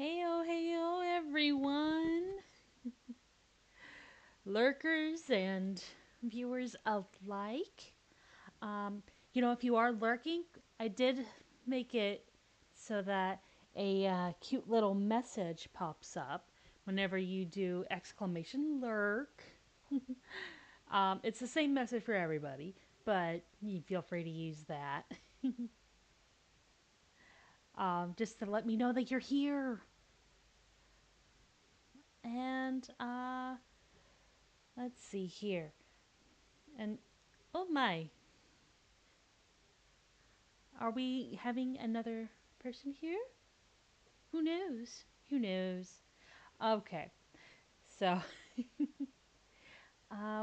Heyo, everyone! Lurkers and viewers alike. Um, if you are lurking, I did make it so that a cute little message pops up whenever you do exclamation lurk. It's the same message for everybody, but you feel free to use that. Just to let me know that you're here. And let's see here. And oh my, are we having another person here? Who knows? Who knows? Okay, so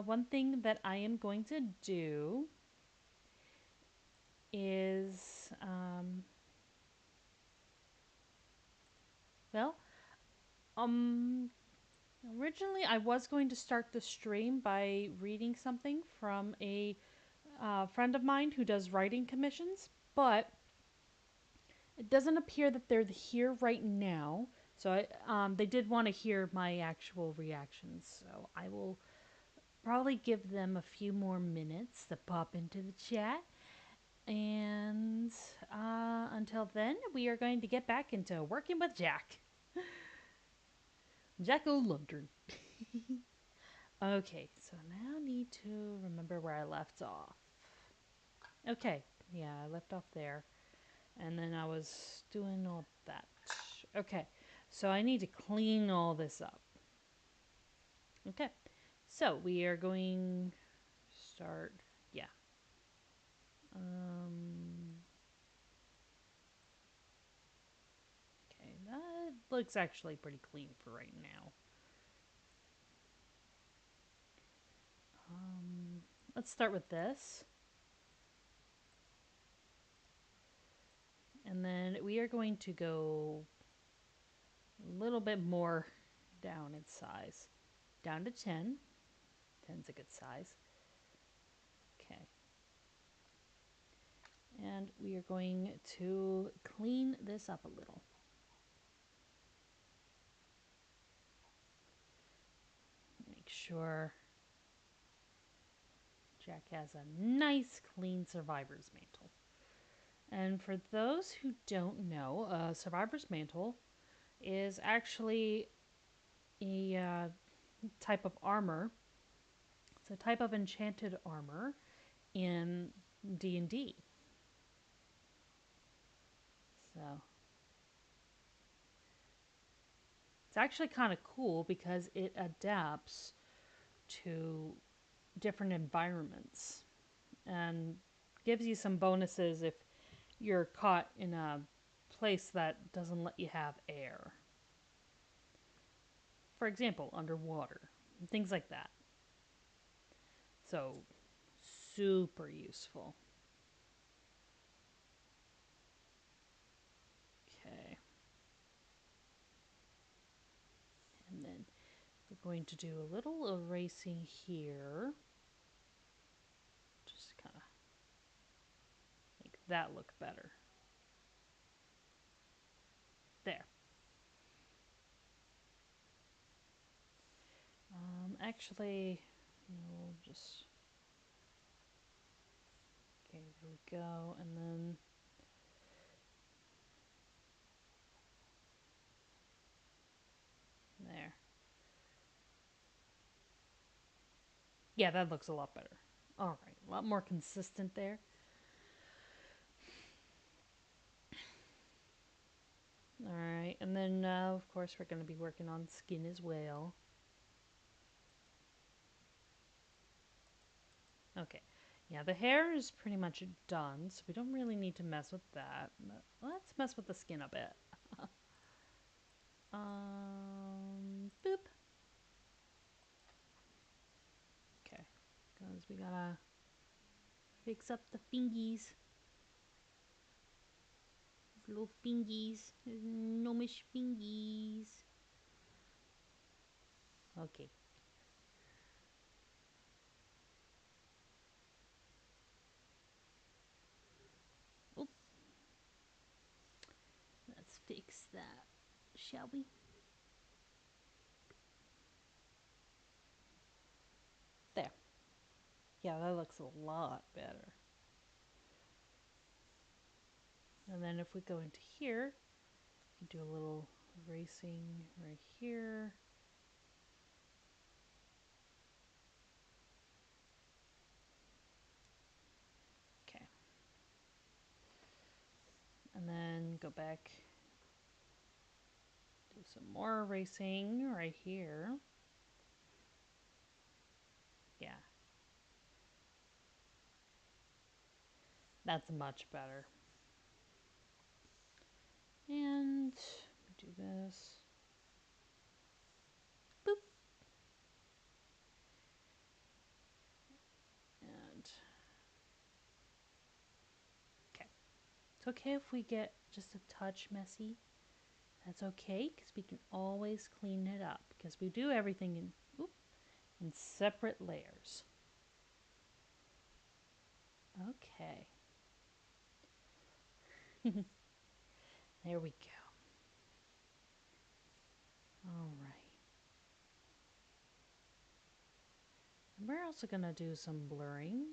one thing that I am going to do is, well, um, originally I was going to start the stream by reading something from a friend of mine who does writing commissions, but it doesn't appear that they're here right now. So they did want to hear my actual reactions. So I will probably give them a few more minutes to pop into the chat. And until then, we are going to get back into working with Jack. Jack O'Lantern. Okay, so now I need to remember where I left off. Okay, yeah, I left off there. And then I was doing all that. Okay, so I need to clean all this up. Okay, so we are going to start, yeah. Okay, that looks actually pretty clean for right now. Let's start with this. And then we are going to go a little bit more down in size. Down to 10. 10's a good size. Okay. And we are going to clean this up a little. Make sure Jack has a nice clean survivor's mantle. And for those who don't know, a survivor's mantle is actually a type of armor. It's a type of enchanted armor in D&D. So it's actually kind of cool because it adapts to different environments and gives you some bonuses if you're caught in a place that doesn't let you have air. For example, underwater, things like that. So, super useful. Okay. And then we're going to do a little erasing here. Just kind of make that look better. There. Actually, we'll just. Okay, there we go. And then. There. Yeah, that looks a lot better. All right, a lot more consistent there. All right, and then of course we're going to be working on skin as well. Okay, yeah, the hair is pretty much done, so we don't really need to mess with that. But let's mess with the skin a bit. Boop. Okay, because we gotta fix up the fingies. Little fingies, gnomish fingies. Okay. Oop. Let's fix that shall we? There. Yeah, that looks a lot better. And then if we go into here, we can do a little erasing right here. Okay. And then go back, do some more erasing right here. Yeah. That's much better. And do this. Boop. And okay. It's okay if we get just a touch messy. That's okay because we can always clean it up because we do everything in separate layers. Okay. There we go. All right. And we're also going to do some blurring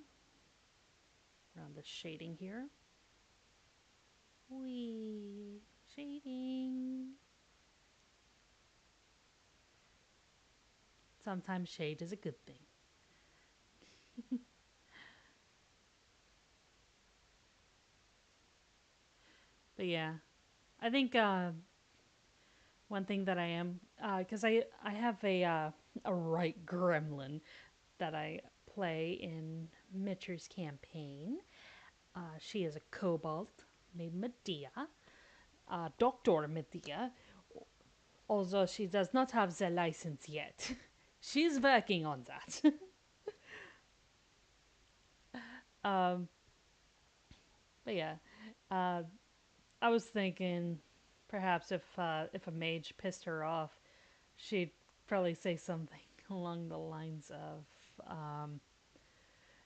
around the shading here. Wee, shading. Sometimes shade is a good thing. But yeah, I think one thing that I am, because I have a right gremlin that I play in Mitcher's campaign. She is a kobold named Medea, Dr. Medea, although she does not have the license yet. She's working on that. um, but yeah, uh, I was thinking perhaps if a mage pissed her off, she'd probably say something along the lines of,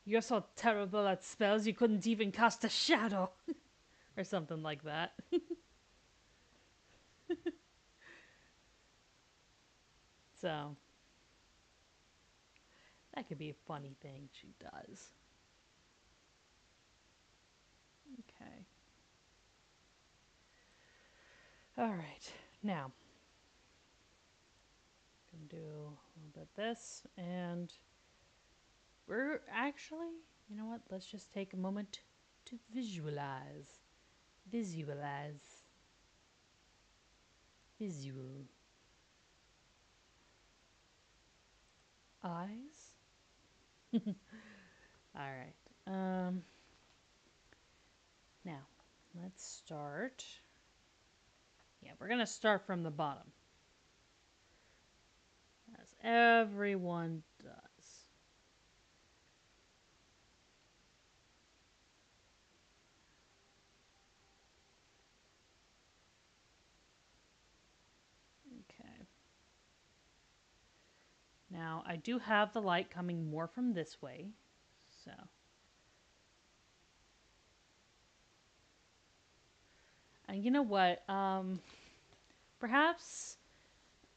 "You're so terrible at spells you couldn't even cast a shadow," or something like that. So that could be a funny thing she does. Okay. All right. Now, I'm gonna do a little bit of this, and we're actually, you know what? Let's just take a moment to visualize. Visualize. Visual. Eyes. All right. Now, let's start. Yeah, we're gonna start from the bottom, as everyone does. Okay. Now, I do have the light coming more from this way, so. And you know what? Perhaps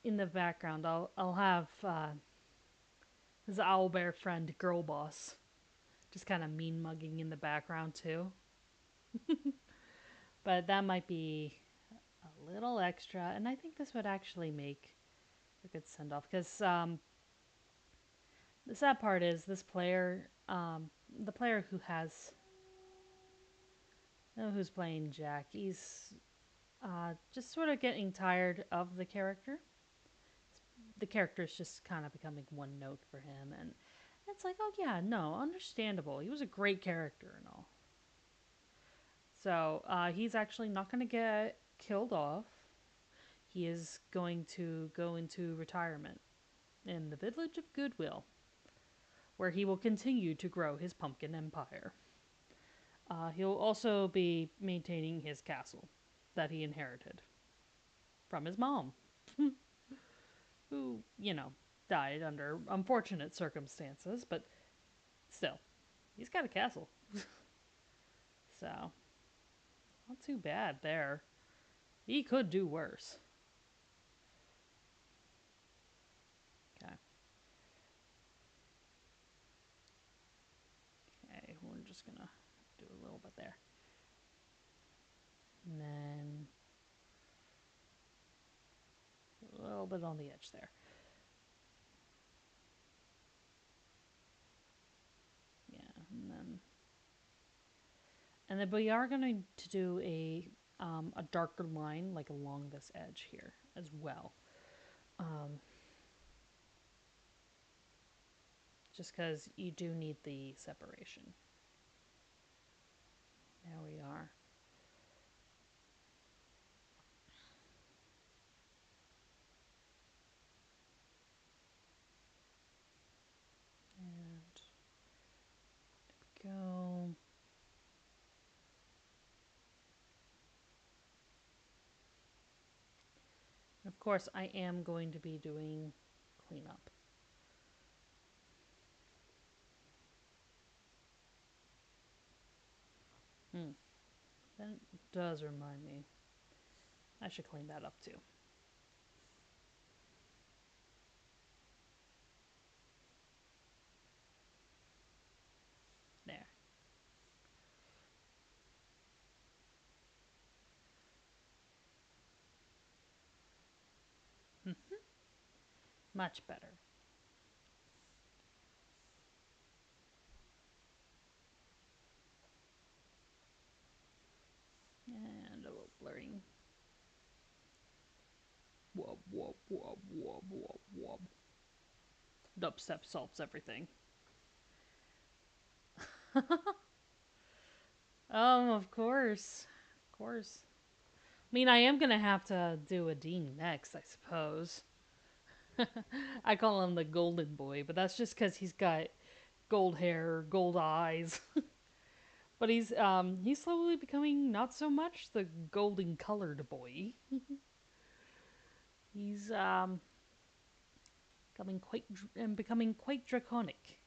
in the background, I'll have his owlbear friend, Girl Boss, just kind of mean mugging in the background too. But that might be a little extra, and I think this would actually make a good send off because the sad part is this player, the player who has, who's playing Jack, he's just sort of getting tired of the character. The character is just kind of becoming one note for him, and it's like, oh yeah, no, understandable. He was a great character and all. So he's actually not going to get killed off. He is going to go into retirement in the village of Goodwill, where he will continue to grow his pumpkin empire. He'll also be maintaining his castle that he inherited from his mom, who, died under unfortunate circumstances, but still, he's got a castle. So, not too bad there. He could do worse. just gonna do a little bit there. And then a little bit on the edge there. Yeah, and then we are going to do a darker line like along this edge here as well. Just because you do need the separation. There we are. And there we go. And of course, I am going to be doing cleanup. That does remind me. I should clean that up too. There. Much better. And a little blurring. Wub, wub, wub, wub, wub, wub. Dubstep solves everything. Of course. Of course. I mean, I am going to have to do a Dean next, I suppose. I call him the golden boy, but that's just because he's got gold hair, gold eyes. But he's slowly becoming not so much the golden colored boy. He's becoming quite draconic.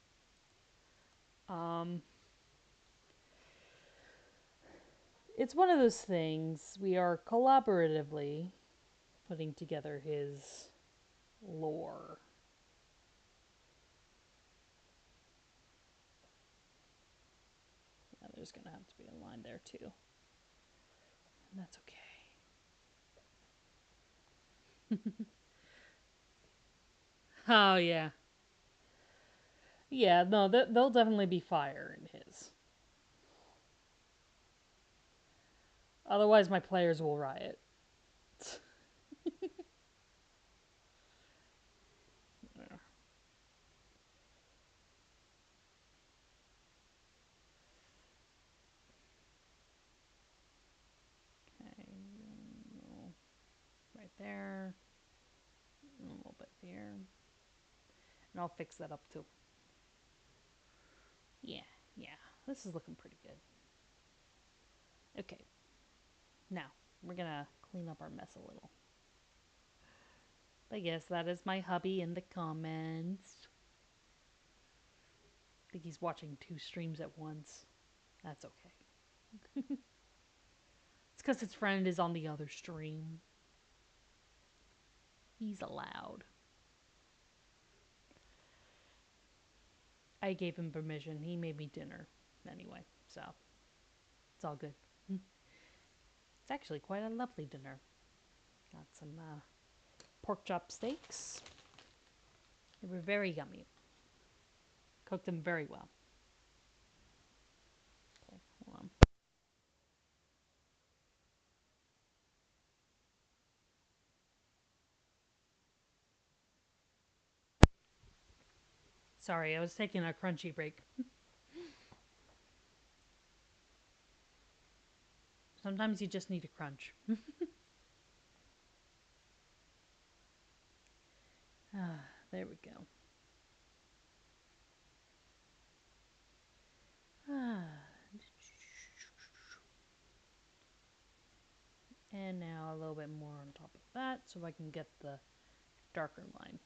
Um, it's one of those things we are collaboratively putting together his lore. Yeah, there's gonna have to be a line there too, and that's okay. Oh yeah, yeah. No, there'll definitely be fire in his. Otherwise, my players will riot. Okay, right there, and a little bit here, and I'll fix that up too. Yeah, yeah. This is looking pretty good. Okay, now we're gonna clean up our mess a little. But yes, that is my hubby in the comments. I think he's watching two streams at once. That's okay. It's because his friend is on the other stream. He's allowed. I gave him permission. He made me dinner anyway, so it's all good. It's actually quite a lovely dinner. Got some pork chop steaks. They were very yummy. Cooked them very well. Okay, hold on. Sorry, I was taking a crunchy break. Sometimes you just need a crunch. There we go. And now a little bit more on top of that so I can get the darker line.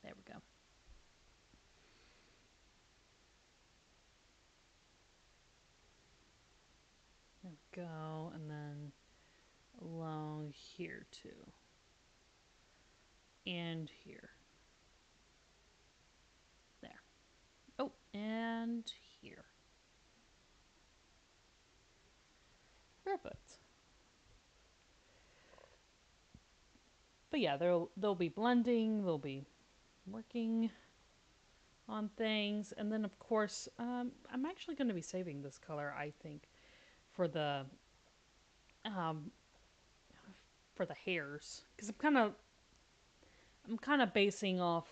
There we go. There we go. And then along here too. And here. There. here. Perfect. But yeah, they'll be blending, they'll be working on things, and then of course, I'm actually going to be saving this color. I think for um, the hairs, because I'm kind of basing off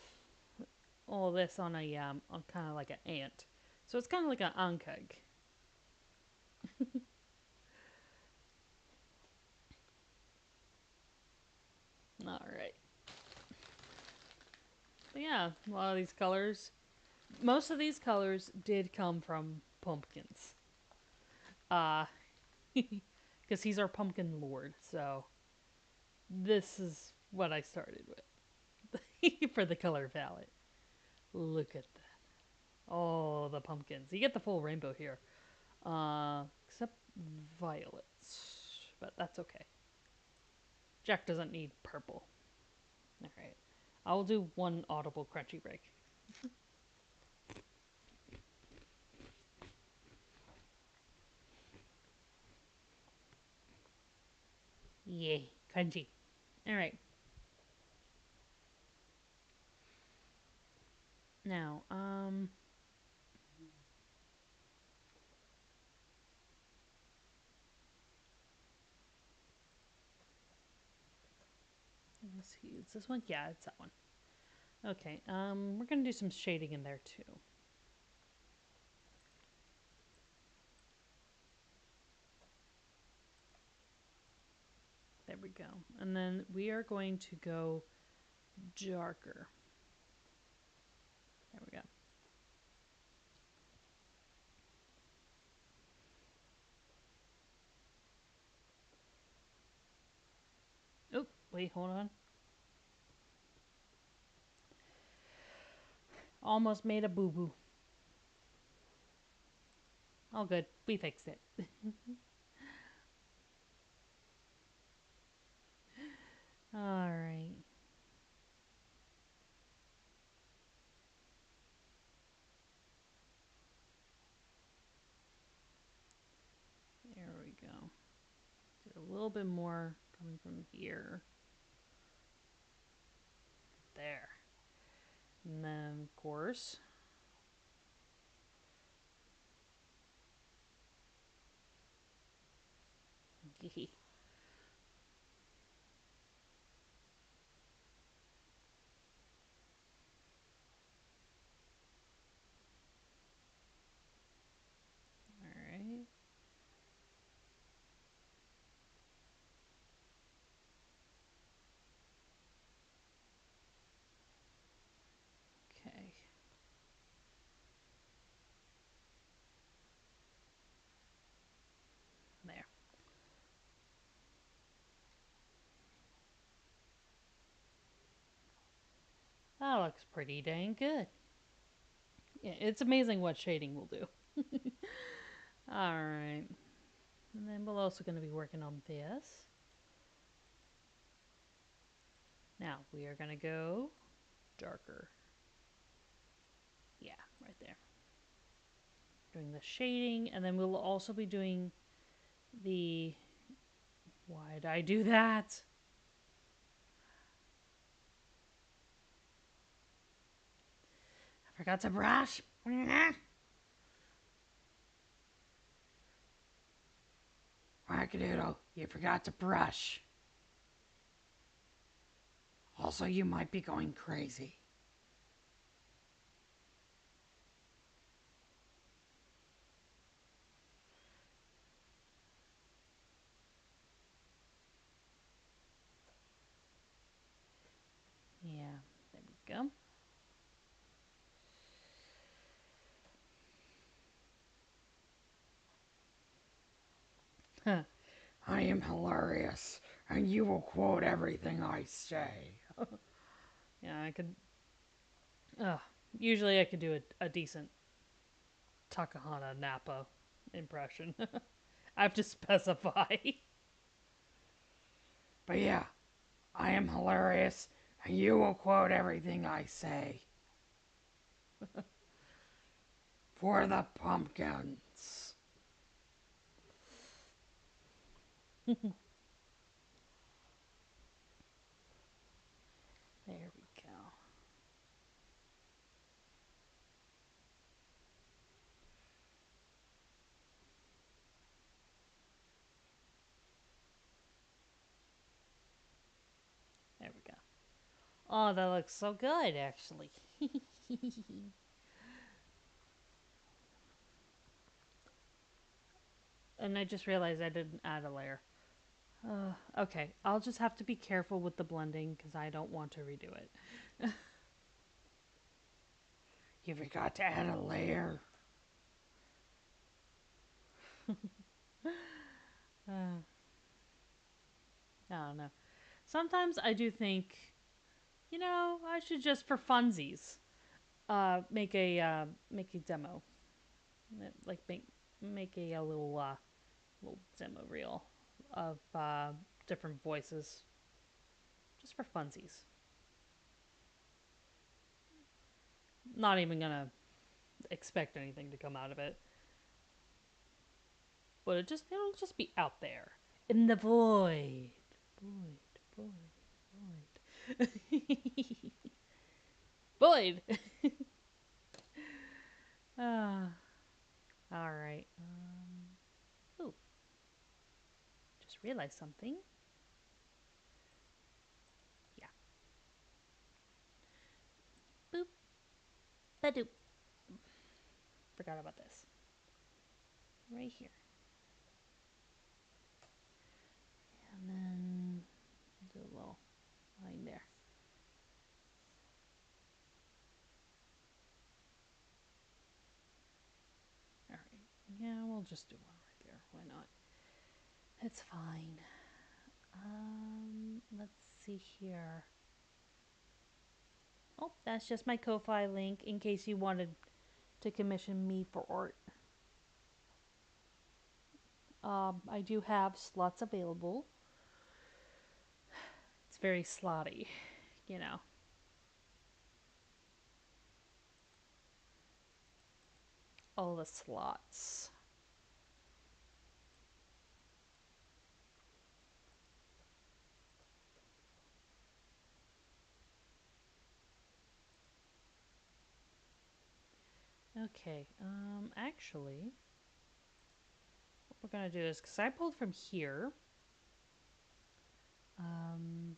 all this on a on kind of like an ant, so it's kind of like an ankeg. All right. But yeah, a lot of these colors. Most of these colors did come from pumpkins. Uh, because he's our pumpkin lord. So this is what I started with for the color palette. Look at that. Oh, the pumpkins. You get the full rainbow here. Except violets. But that's okay. Jack doesn't need purple. Alright. I'll do one audible crunchy break. Yay, crunchy. Alright. Now, let's see. Is this one? Yeah, it's that one. Okay, we're gonna do some shading in there too. There we go. And then we are going to go darker. There we go. Oh, wait, hold on. Almost made a boo boo. All good. We fixed it. All right. There we go. Do a little bit more coming from here. There. And then, of course, all right. Okay. There. That looks pretty dang good. Yeah, it's amazing what shading will do. All right. And then we're also going to be working on this. Now we are going to go darker. Yeah, right there. Doing the shading, and then we'll also be doing the. Why did I do that? I forgot to brush. Wackadoodle, you forgot to brush. Also, you might be going crazy. Yeah, there we go. I am hilarious, and you will quote everything I say. Yeah, I could. Uh, usually, I could do a decent Takahana Nappa impression. I have to specify. But yeah, I am hilarious, and you will quote everything I say. for the pumpkins. There we go. There we go. Oh, that looks so good, actually. And I just realized I didn't add a layer. Okay, I'll just have to be careful with the blending because I don't want to redo it. You forgot to add a layer. Uh, I don't know. Sometimes I do think, I should just for funsies, make a demo, like make a little demo reel of different voices, just for funsies. Not even gonna expect anything to come out of it, but it'll just be out there in the void, void, void, void, void. Ah, all right. Ooh, just realized something. Yeah. Boop. Badoop. Forgot about this. Right here. And then do a little line there. All right. Yeah, we'll just do one right there. Why not? It's fine. Let's see here. Oh, that's just my Ko-Fi link in case you wanted to commission me for art. I do have slots available. It's very slotty, you know. All the slots. Okay, actually, what we're gonna do is, because I pulled from here, um,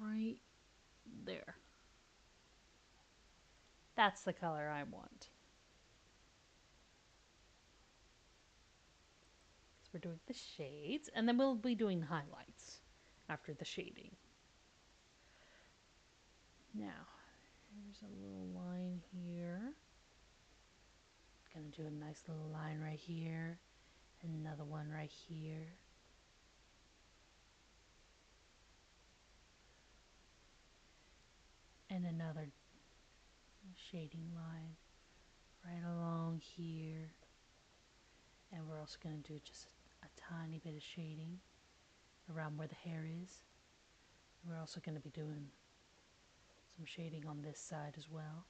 right there. That's the color I want. So we're doing the shades, and then we'll be doing highlights after the shading. Now, here's a little line here. Gonna do a nice little line right here, another one right here. And another shading line right along here. And we're also going to do just a tiny bit of shading around where the hair is. And we're also going to be doing some shading on this side as well.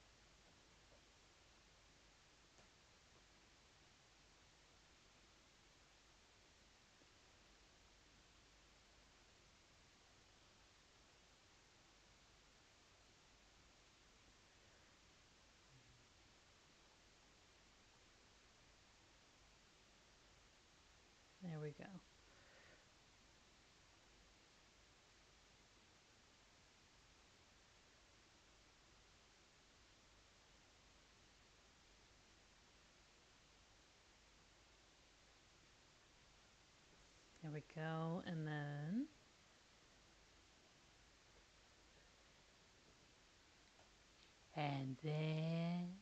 There we go. There we go. And then and then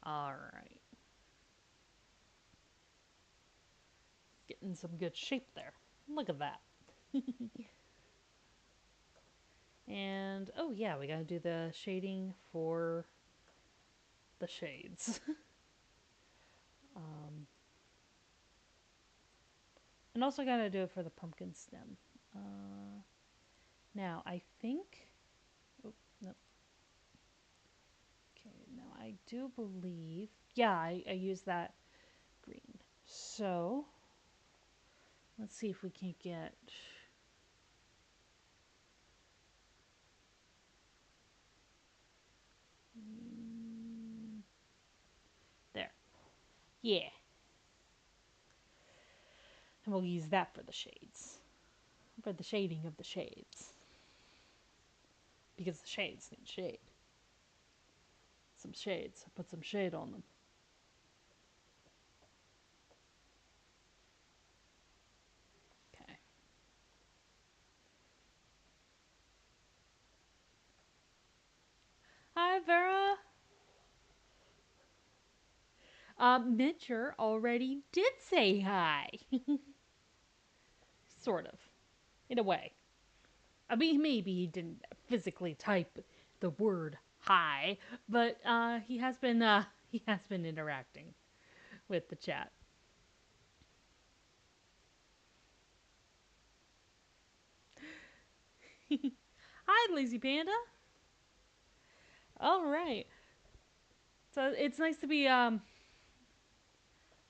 all right. Getting some good shape there. Look at that. And oh yeah, we got to do the shading for the shades. um And also gotta do it for the pumpkin stem. Uh, Now, I think. Oh, no. Okay, now I do believe. Yeah, I use that green. So, let's see if we can't get. Mm, there. Yeah. And we'll use that for the shades. For the shading of the shades. Because the shades need shade. Some shades. I put some shade on them. Okay. Hi, Vera. Mitcher already did say hi. Sort of. In a way. I mean, maybe he didn't physically type the word hi, but he has been interacting with the chat. Hi, Lazy Panda. All right. So it's nice to be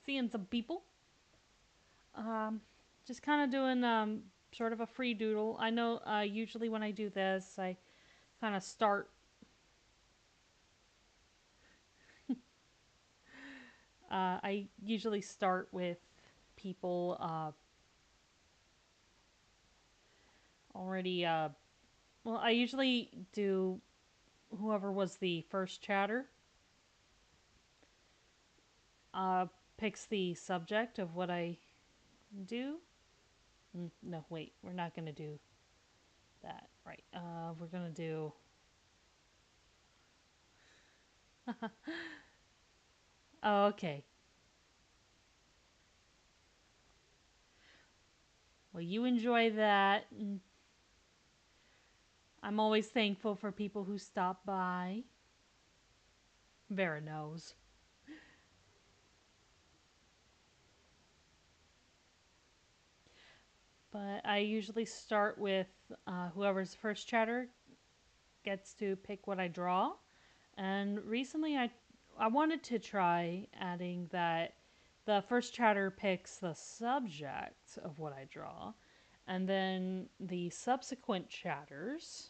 seeing some people. Um, just kind of doing sort of a free doodle. I know usually when I do this, I kind of start. I usually start with people already. Well, I usually do whoever was the first chatter uh, picks the subject of what I do. No, wait, we're not going to do that. Right. We're going to do. Oh, okay. Well, you enjoy that. And I'm always thankful for people who stop by. Vera knows. But I usually start with whoever's first chatter gets to pick what I draw. And recently I wanted to try adding that the first chatter picks the subject of what I draw, and then the subsequent chatters,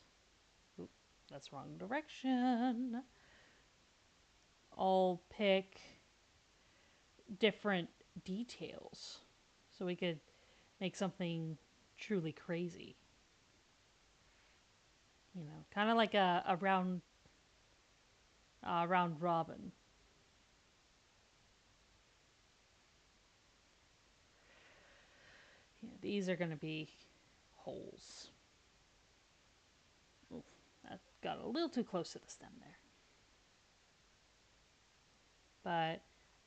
oop, that's wrong direction, all pick different details. So we could make something truly crazy. You know, kind of like a round robin. Yeah, these are going to be holes. Oof, that got a little too close to the stem there. But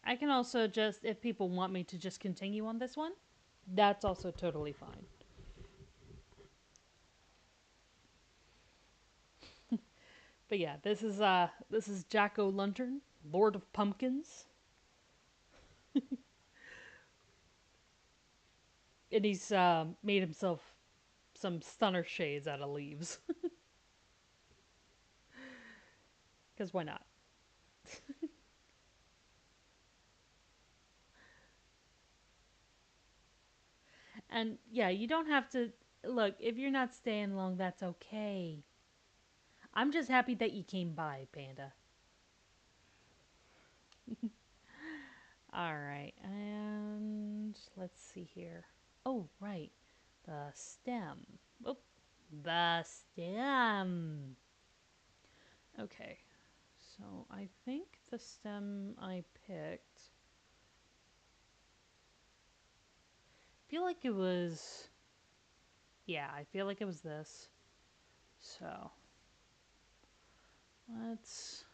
I can also just, if people want me to just continue on this one, that's also totally fine. But yeah, this is Jack O'Lantern, Lord of Pumpkins, and he's made himself some stunner shades out of leaves. Because why not? And yeah, you don't have to look if you're not staying long. That's okay. I'm just happy that you came by, Panda. All right, and let's see here. Oh, right, the stem. Oh, the stem. Okay, so I think the stem I picked. I feel like it was. Yeah, I feel like it was this. So let's.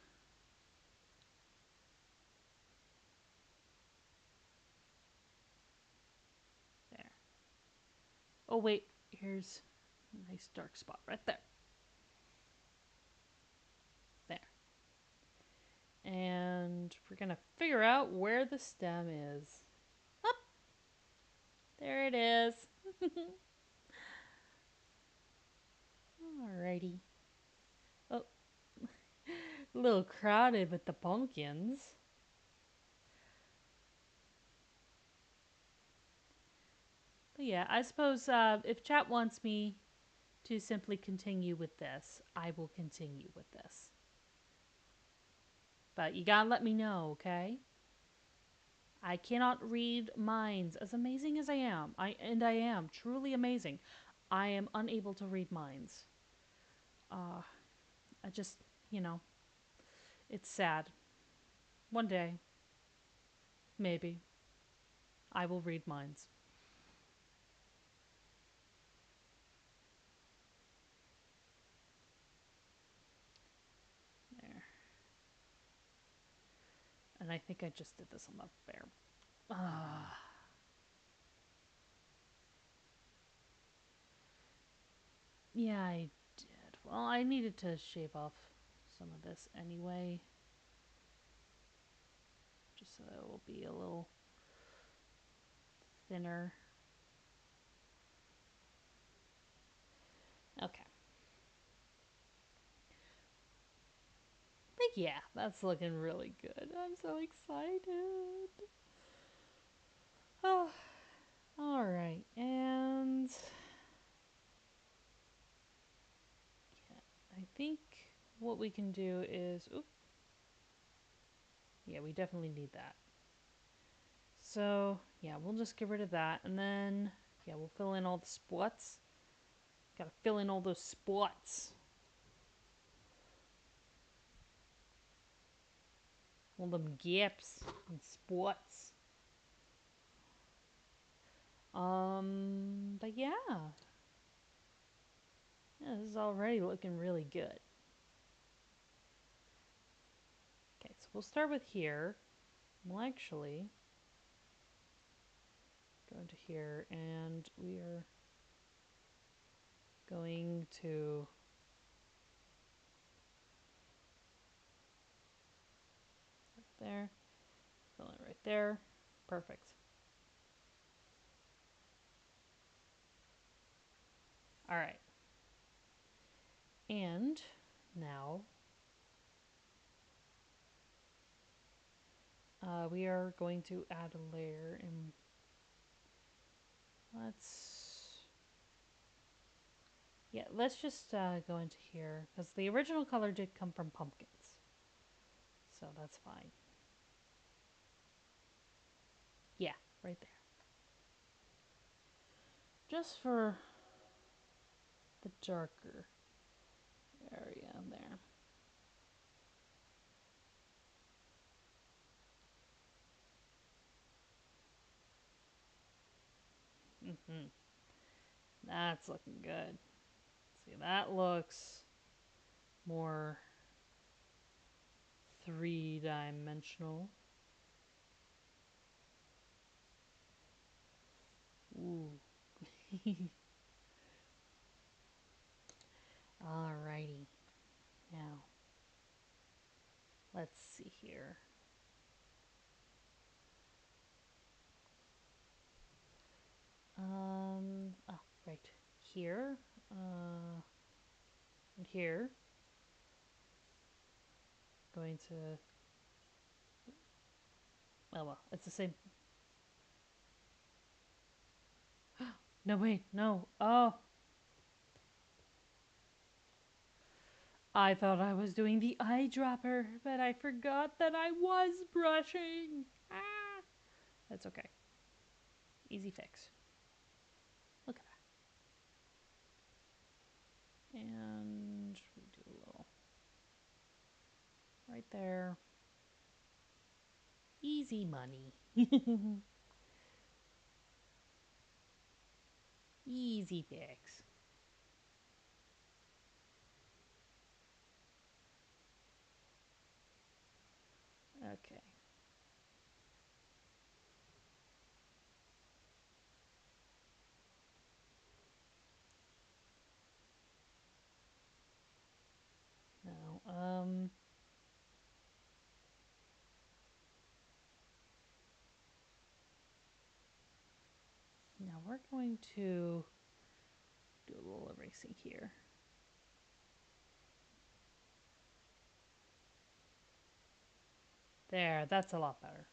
There. Oh, wait, here's a nice dark spot right there. There. And we're gonna figure out where the stem is. Up! There it is. Alrighty. Oh, a little crowded with the pumpkins. But yeah, I suppose if chat wants me to simply continue with this, I will continue with this. But you gotta let me know, okay? I cannot read minds, as amazing as I am. I am truly amazing. I am unable to read minds. Uh, I just, you know, it's sad. One day, maybe, I will read minds. There. And I think I just did this on the fair. Yeah, I did. Well, I needed to shave off some of this anyway, just so it will be a little thinner. Okay. But yeah, that's looking really good. I'm so excited. Oh, all right. And yeah, I think what we can do is, oop, yeah, we definitely need that. So yeah, we'll just get rid of that, and then yeah, we'll fill in all the spots. Gotta fill in all those spots. All them gaps and spots. But yeah. Yeah, this is already looking really good. Okay, so we'll start with here. We'll actually go into here, and we are going to right there, fill it right there. Perfect. All right. And now we are going to add a layer, and let's just go into here because the original color did come from pumpkins, so that's fine. Yeah, right there. Just for the darker area there. Mm-hmm. That's looking good. See, that looks more three-dimensional. Ooh. Alrighty. Now, let's see here. Right here. And here. Going to. Oh well, it's the same. No, wait, no. Oh, I thought I was doing the eyedropper, but I forgot that I was brushing. Ah, that's okay. Easy fix. Look at that. And we do a little right there. Easy money. Easy fix. Okay. Now, now we're going to do a little erasing here. There, that's a lot better.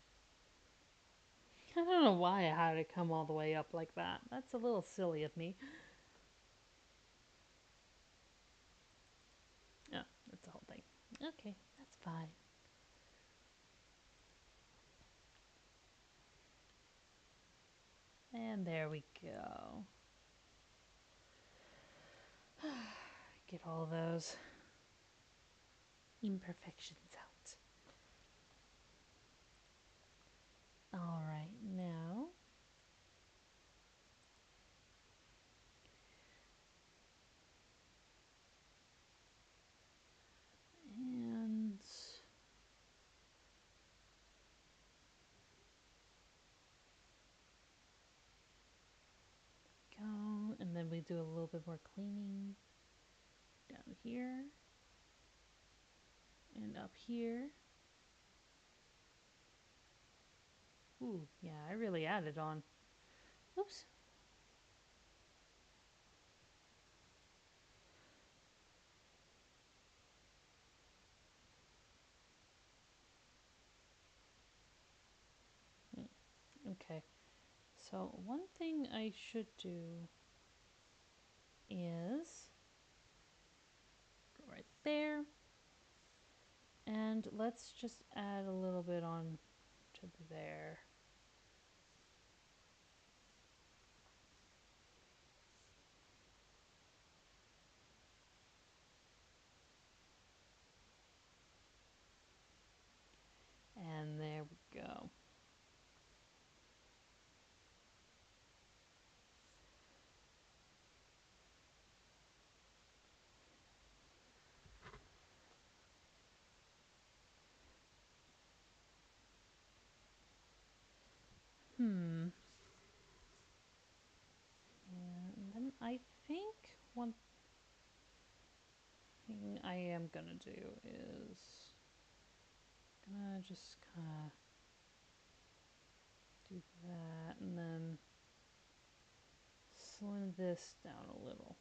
I don't know why I had it come all the way up like that. That's a little silly of me. Oh, that's the whole thing. Okay, that's fine. And there we go. Get all those imperfections out. All right, now and go, and then we do a little bit more cleaning down here and up here. Ooh, yeah, I really added on. Oops. Okay. So one thing I should do is go right there. And let's just add a little bit on to there. And there we go. Hmm. And then I think one thing I am gonna do is gonna just kind of do that and then slim this down a little.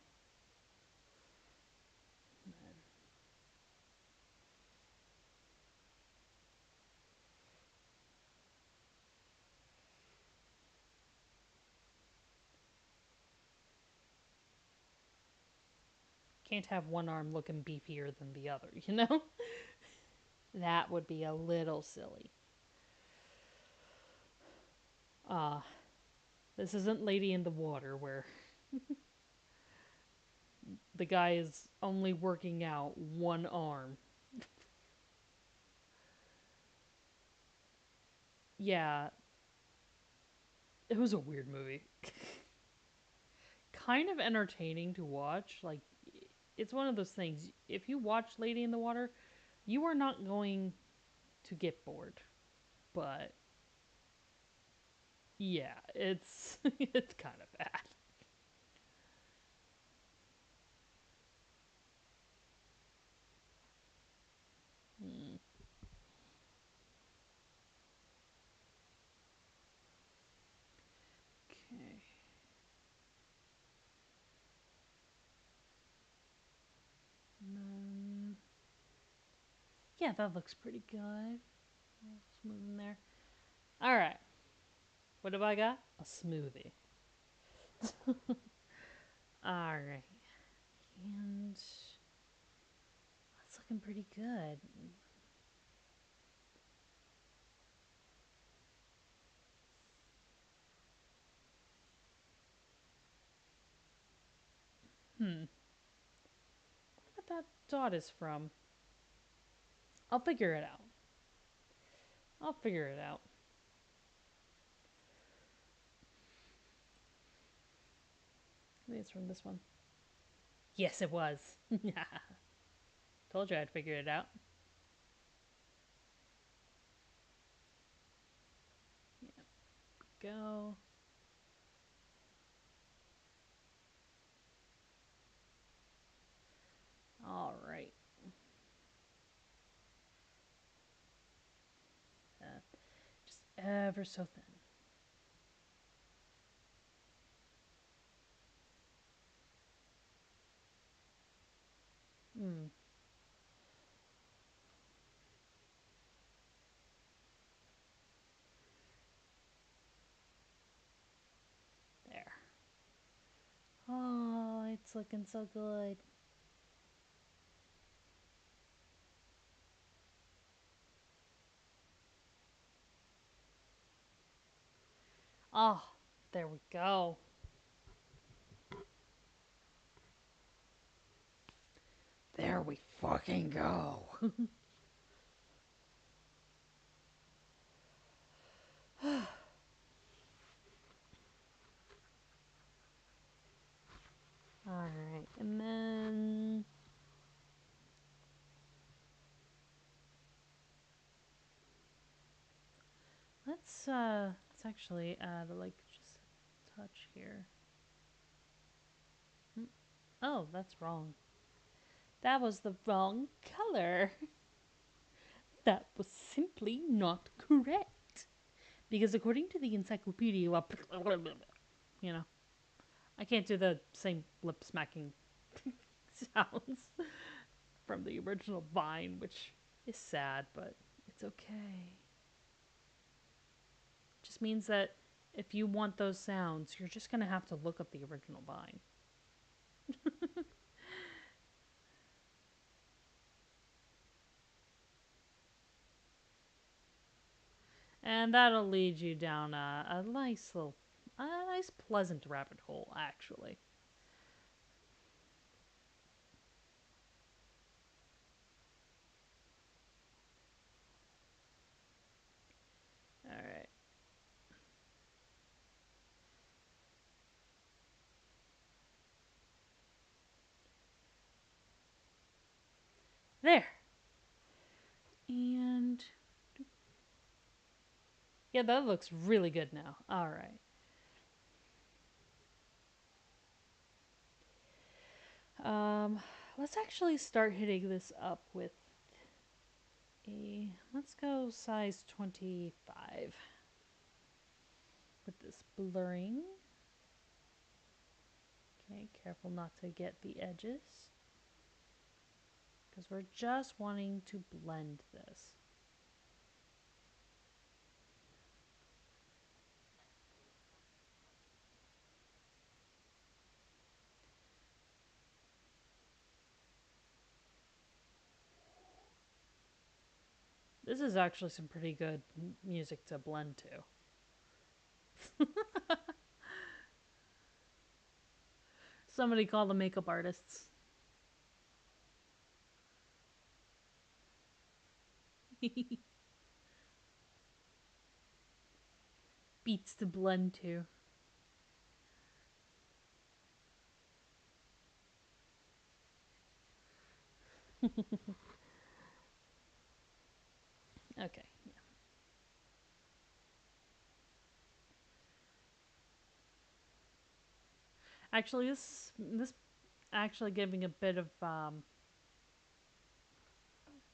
And then can't have one arm looking beefier than the other, you know? That would be a little silly. Ah, this isn't Lady in the Water where the guy is only working out one arm. Yeah, it was a weird movie. Kind of entertaining to watch. Like, it's one of those things. If you watch Lady in the Water, you are not going to get bored. But yeah, it's it's kind of bad. Hmm. Okay. And then, yeah, that looks pretty good. Smooth in there. All right. What have I got? A smoothie. All right. And that's looking pretty good. Hmm. What that dot is from? I'll figure it out. I'll figure it out. Maybe it's from this one. Yes, it was. Told you I'd figure it out. Yeah, go. All right. Just ever so thin. Oh, it's looking so good. Oh, there we go. There we fucking go. Alright, and then let's actually add like just a touch here. Oh, that's wrong. That was the wrong color. That was simply not correct. Because according to the encyclopedia, you know, I can't do the same lip smacking sounds from the original Vine, which is sad, but it's okay. Just means that if you want those sounds, you're just gonna have to look up the original Vine. And that'll lead you down a nice little, a nice pleasant rabbit hole, actually. All right. There. And yeah, that looks really good now. All right. Um, let's actually start hitting this up with let's go size 25 with this blurring. Okay, careful not to get the edges because we're just wanting to blend this. This is actually some pretty good music to blend to. Somebody call the makeup artists. Beats to blend to. Okay. Actually, this actually giving a bit of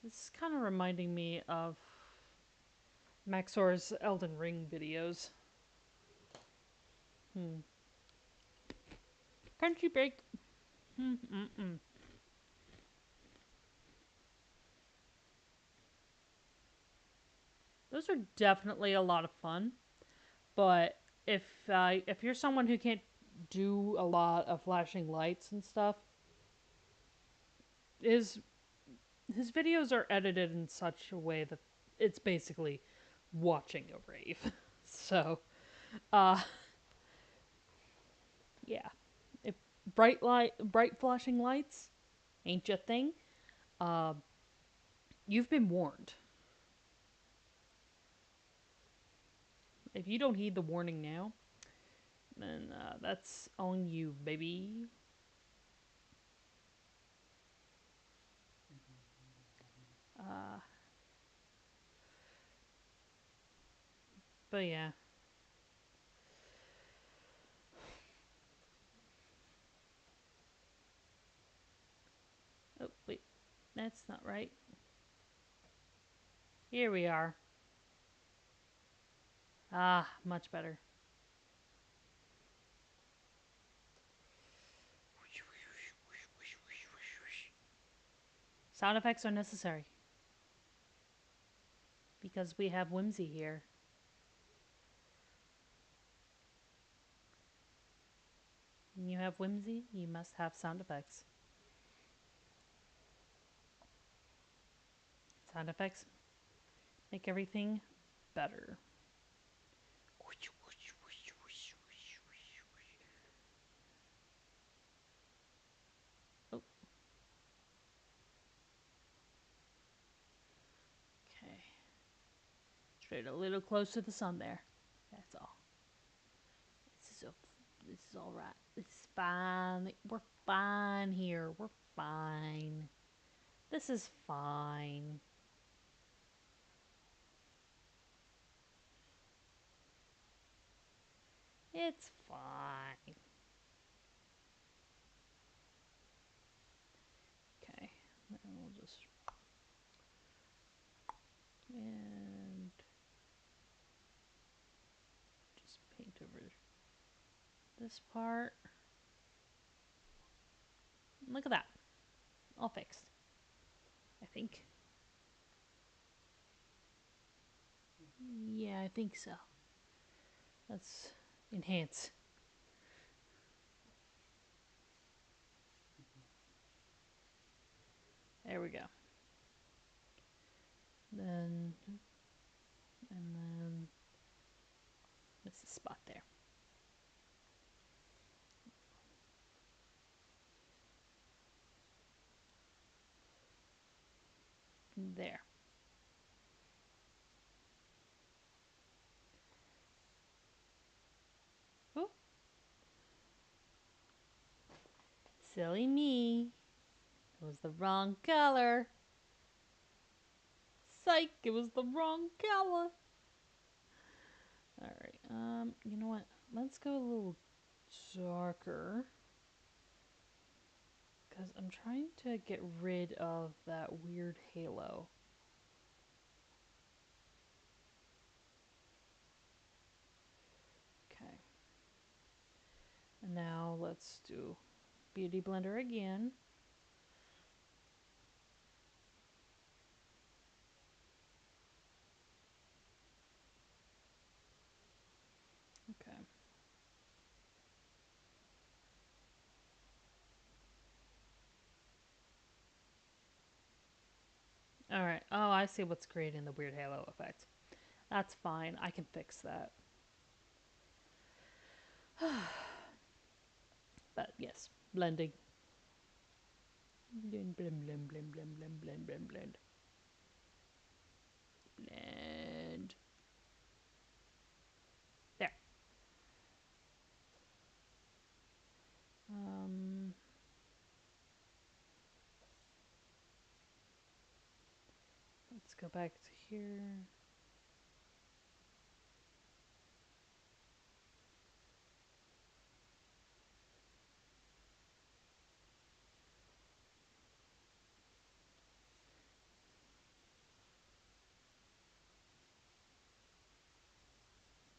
this is kind of reminding me of Maxor's Elden Ring videos. Hmm. Country break. Mm-mm. Those are definitely a lot of fun, but if you're someone who can't do a lot of flashing lights and stuff, his his videos are edited in such a way that it's basically watching a rave. So, uh, yeah, if bright flashing lights ain't your thing, uh, you've been warned. If you don't heed the warning now, then that's on you, baby. Uh, but yeah. Oh wait, that's not right. Here we are. Ah, much better. Sound effects are necessary because we have Whimsy here. When you have whimsy, you must have sound effects. Sound effects make everything better. Oh, okay. Straight a little close to the sun there. That's all. This is, this is all right. This is fine. We're fine here. We're fine. This is fine. It's fine. Okay. Then we'll just and just paint over this part. Look at that. All fixed. I think. Yeah, I think so. Let's enhance. There we go. Then, and then, what's the spot there? There. Ooh. Silly me. It was the wrong color. Psych, it was the wrong color. Alright, you know what? Let's go a little darker. Because I'm trying to get rid of that weird halo. Okay. And now let's do Beauty Blender again. Okay. Alright. Oh, I see what's creating the weird halo effect. That's fine. I can fix that. But yes, blending. Blend, blend, blend, blend, blend, blend, blend, blend, blend. Blend. There. Um, let's go back to here.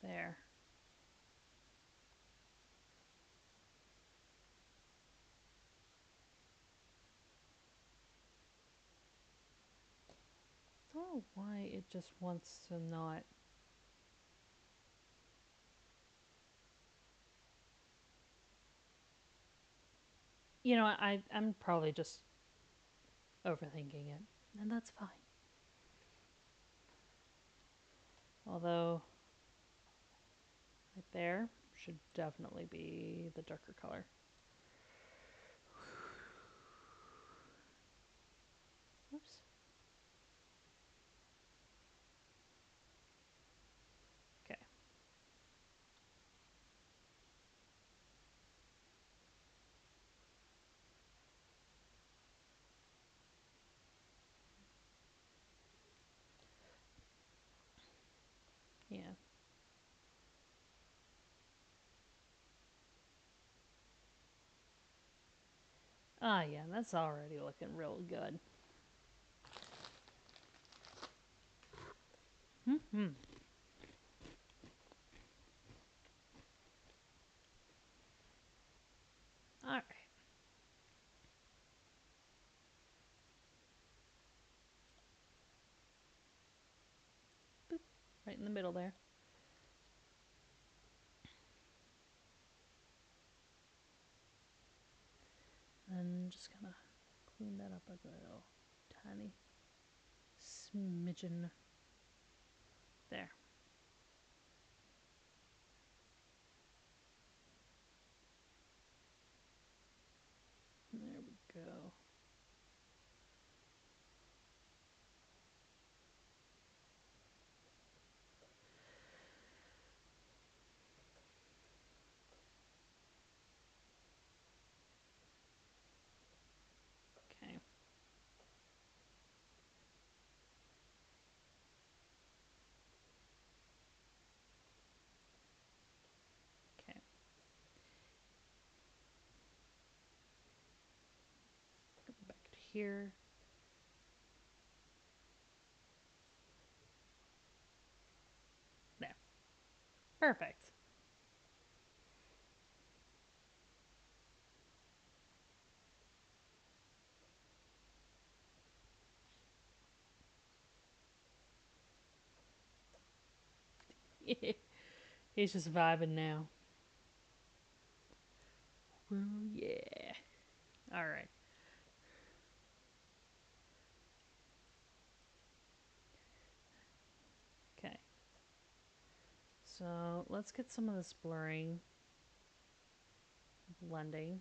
There. I don't know why it just wants to not. You know, I'm probably just overthinking it, and that's fine. Although, right there should definitely be the darker color. Oops. Okay. Yeah. Ah, yeah, that's already looking real good. Hmm. All right. Boop. Right in the middle there. clean that up a little tiny smidgen. There. There we go. Okay. Okay. Go back to here. There. Perfect. He's just vibing now. Oh, yeah. All right. Okay. So let's get some of this blurring, blending.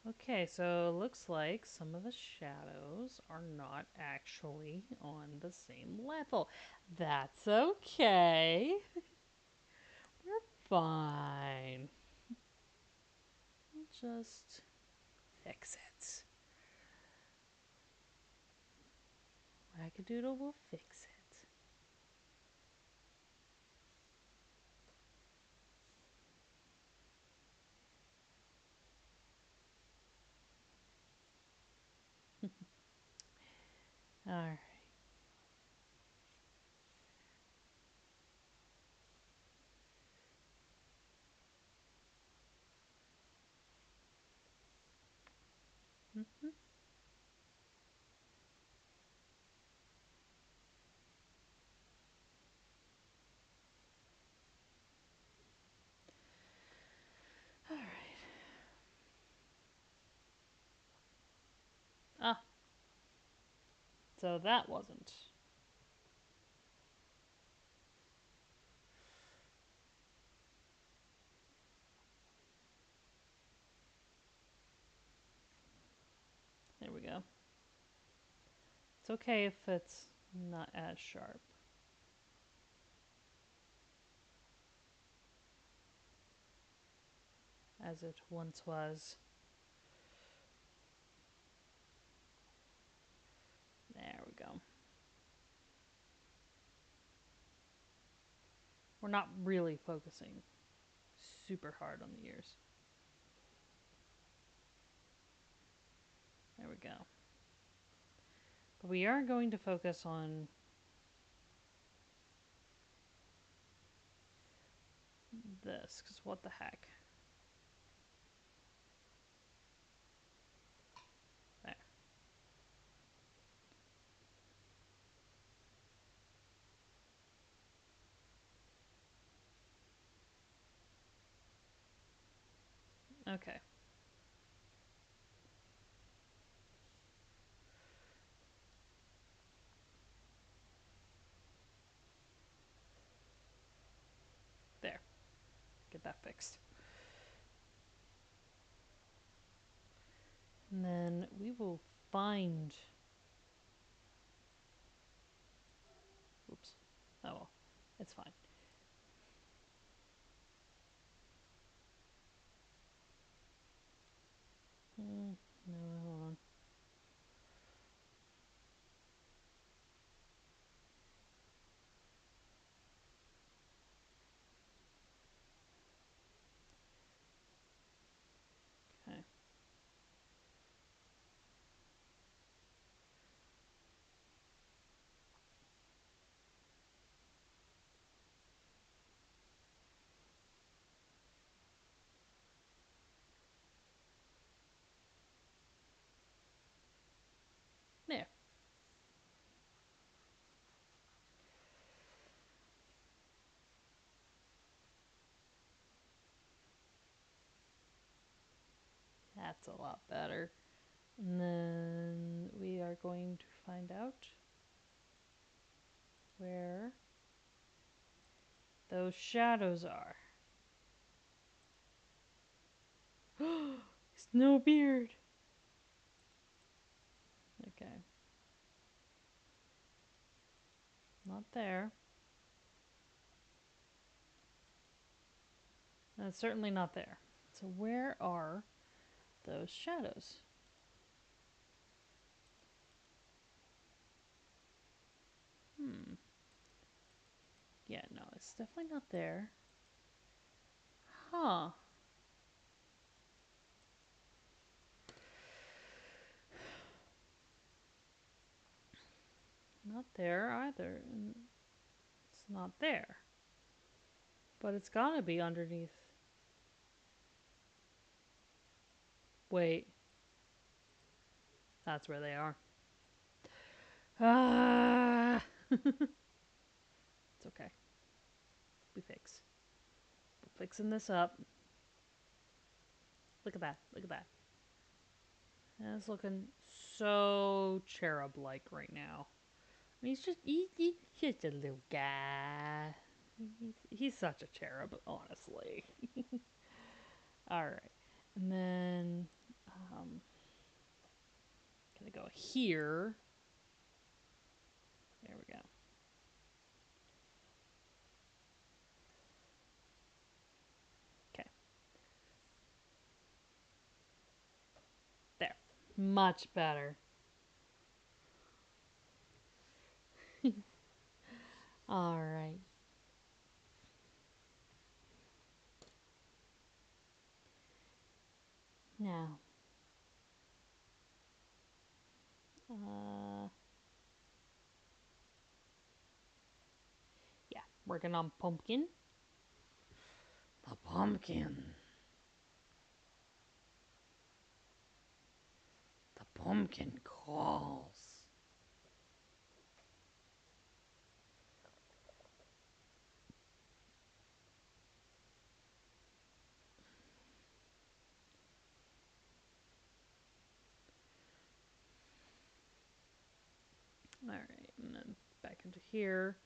Okay, so it looks like some of the shadows are not actually on the same level. That's okay. We're fine. We'll just fix it. Wackadoodle will fix it. All right. Mm-hmm. All right. Ah, so that wasn't. There we go. It's okay if it's not as sharp as it once was. There we go. We're not really focusing super hard on the ears. There we go. But we are going to focus on this, because what the heck. There. Okay. There. Get that fixed. And then we will find. Oops. Oh well. It's fine. No, hold on. Okay. That's a lot better. And then we are going to find out where those shadows are. Snow beard. Okay. Not there. That's certainly not there. So where are those shadows? Hmm. Yeah, no, it's definitely not there. Huh. Not there either. It's not there. But it's gotta be underneath. Wait. That's where they are. Ah! It's okay. We fix. We're fixing this up. Look at that. Look at that. And it's looking so cherub-like right now. He's just a little guy. He's such a cherub, honestly. All right, and then gonna go here. There we go. Okay, there. Much better. All right. Now, uh, yeah, working on pumpkin. The pumpkin. The pumpkin calls. All right, and then back into here.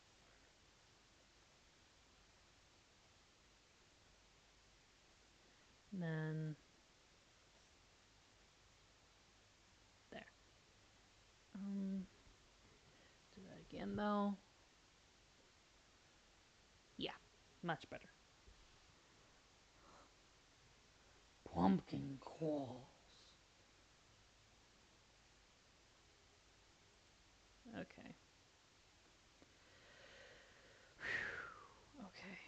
And then there. Do that again though. Yeah, much better. Pumpkin calls. Okay. Okay.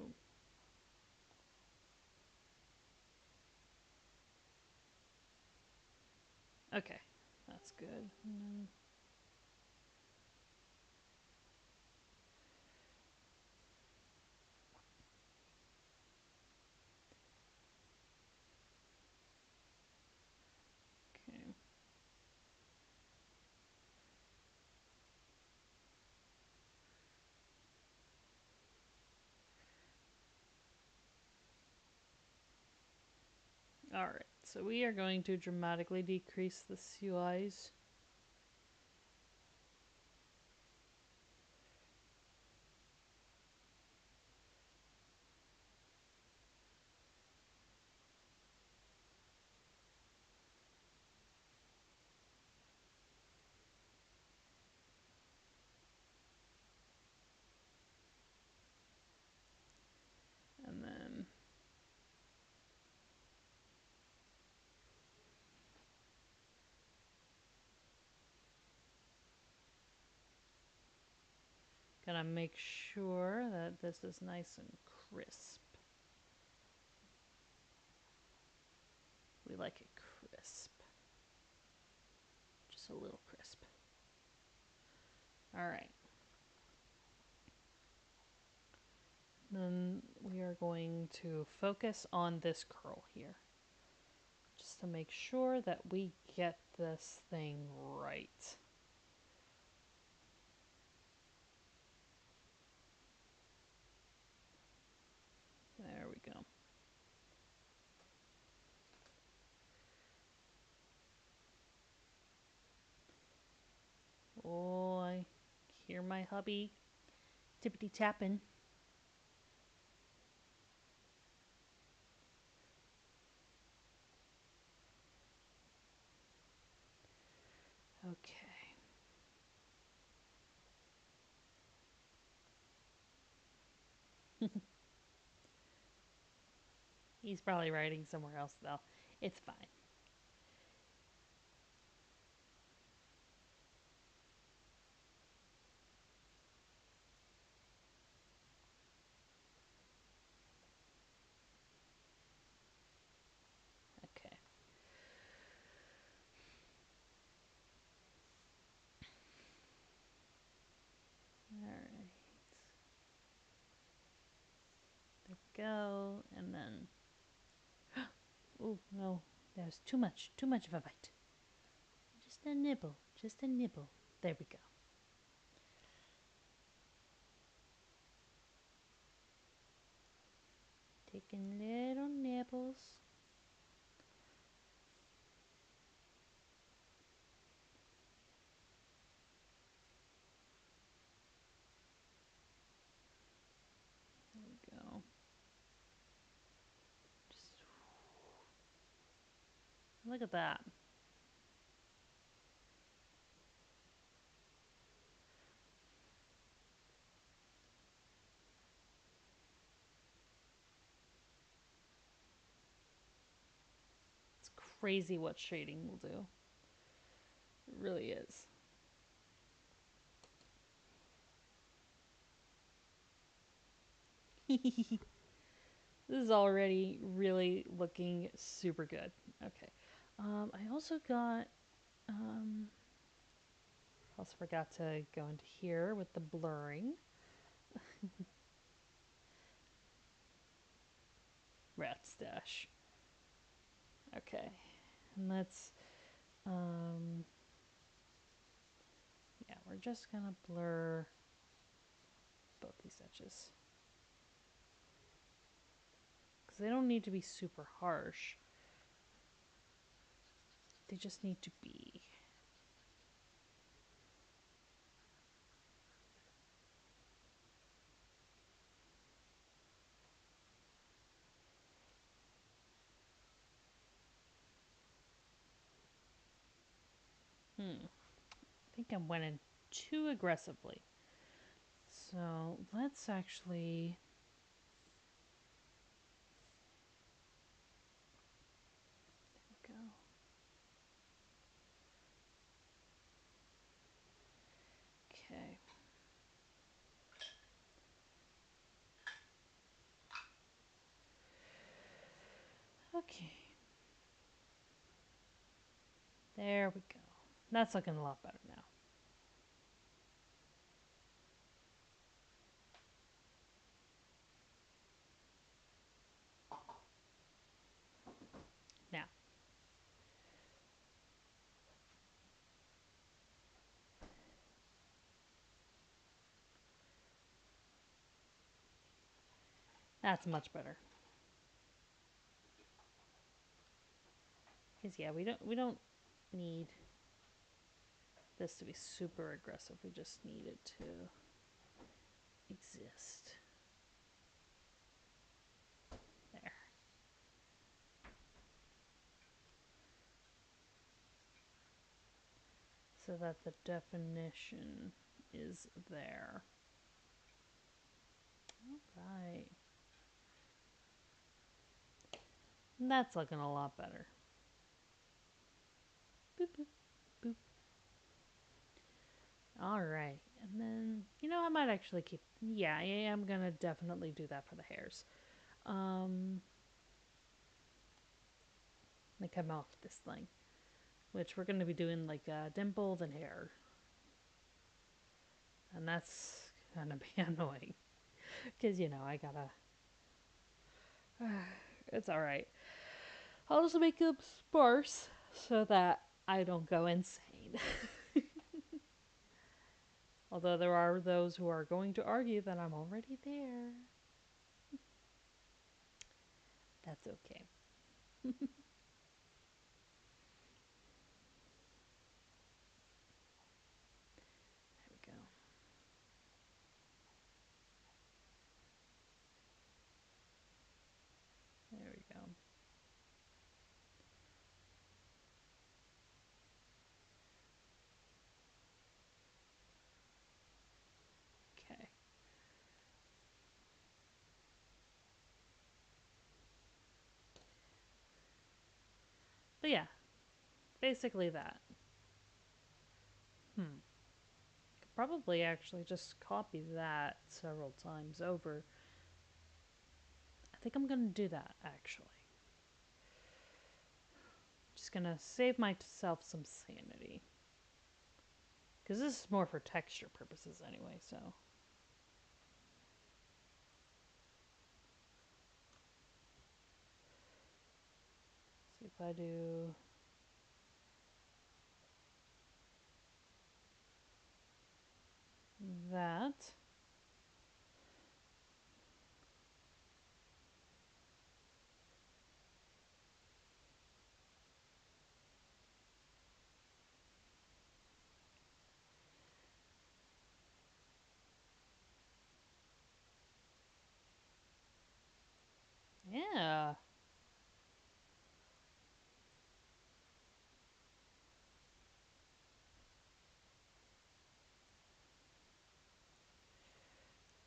Ooh. Okay. That's good. Okay. All right. So we are going to dramatically decrease the CUIs. And then gonna make sure that this is nice and crisp. We like it crisp. Just a little crisp. All right. Then we are going to focus on this curl here. Just to make sure that we get this thing right. There we go. Oh, I hear my hubby tippity tapping. Okay. He's probably writing somewhere else though. It's fine. Okay. All right. There we go. And then, oh no, there's too much of a bite. Just a nibble, just a nibble. There we go. Taking little nibbles. There we go. Just look at that. It's crazy what shading will do. It really is. This is already really looking super good. Okay. I also got. Also forgot to go into here with the blurring. Rat stash. Okay. And let's. Um, yeah, we're just gonna blur both these edges. Because they don't need to be super harsh. They just need to be. I think I went in too aggressively. So let's actually go. Okay. Okay. There we go. That's looking a lot better now. Now, that's much better. Because yeah, we don't need this to be super aggressive. We just need it to exist. There. So that the definition is there. All right. That's looking a lot better. Boop, boop, boop. All right. And then, I might actually keep. Yeah, I am going to definitely do that for the hairs. They come off this thing, which we're going to be doing like dimples and hair. And that's going to be annoying. Because, I gotta. It's alright. I'll just make them sparse so that I don't go insane. Although there are those who are going to argue that I'm already there. That's okay. There we go. There we go. Okay. But yeah, basically that. Hmm. Could probably actually just copy that several times over. I think I'm gonna do that actually. Just gonna save myself some sanity. Because this is more for texture purposes anyway, so. See if I do that. Yeah.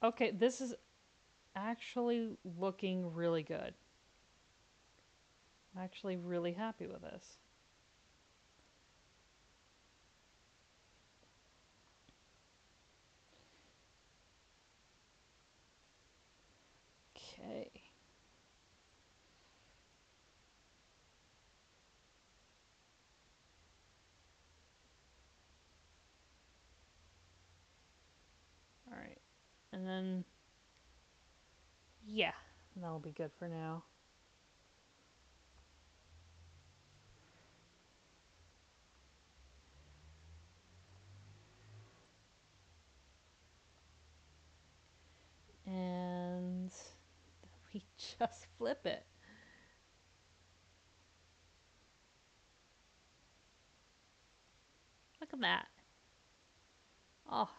Okay, this is actually looking really good. I'm actually really happy with this. Okay. All right. And then, yeah, that'll be good for now. And we just flip it. Look at that. Oh,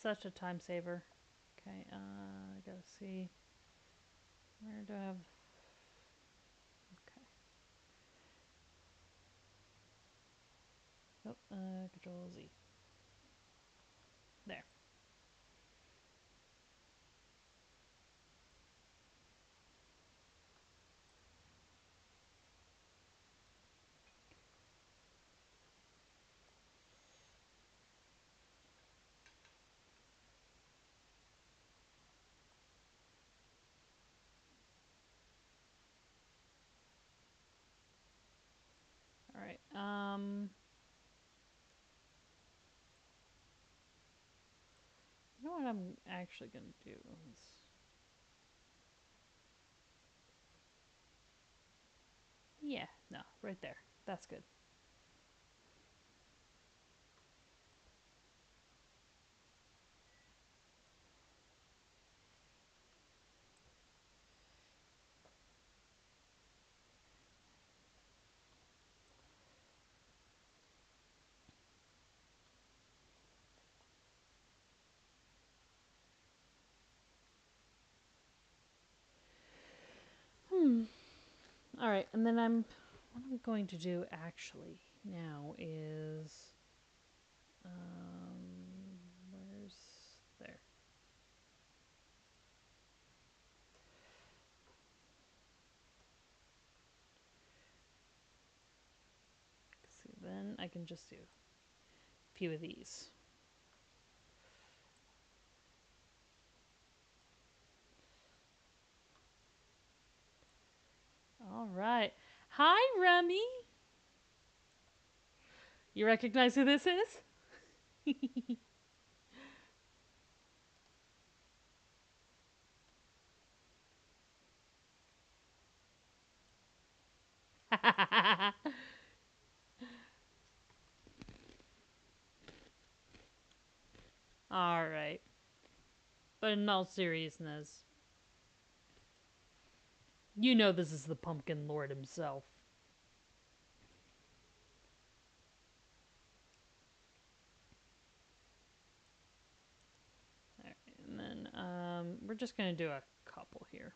such a time saver. Okay, I gotta see. Where do I have. Okay. Oh, Control Z. There. All right. You know what I'm actually gonna do is. Yeah, no, right there. That's good. Hmm. All right, and then what I'm going to do actually now is where's there? See, then I can just do a few of these. All right. Hi, Remy. You recognize who this is? All right. But in all seriousness, You know this is the Pumpkin Lord himself. Alright, and then we're just gonna do a couple here.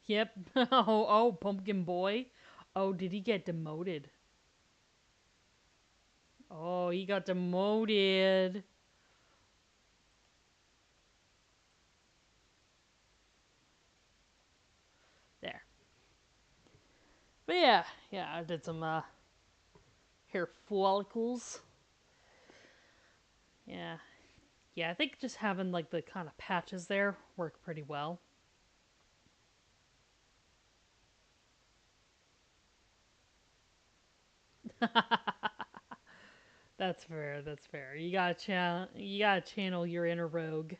Yep. Oh, Pumpkin Boy. Oh, did he get demoted? Oh, he got demoted. There. But yeah, I did some hair follicles. Yeah. Yeah, I think just having like the kind of patches there work pretty well. That's fair. That's fair. You gotta channel your inner rogue.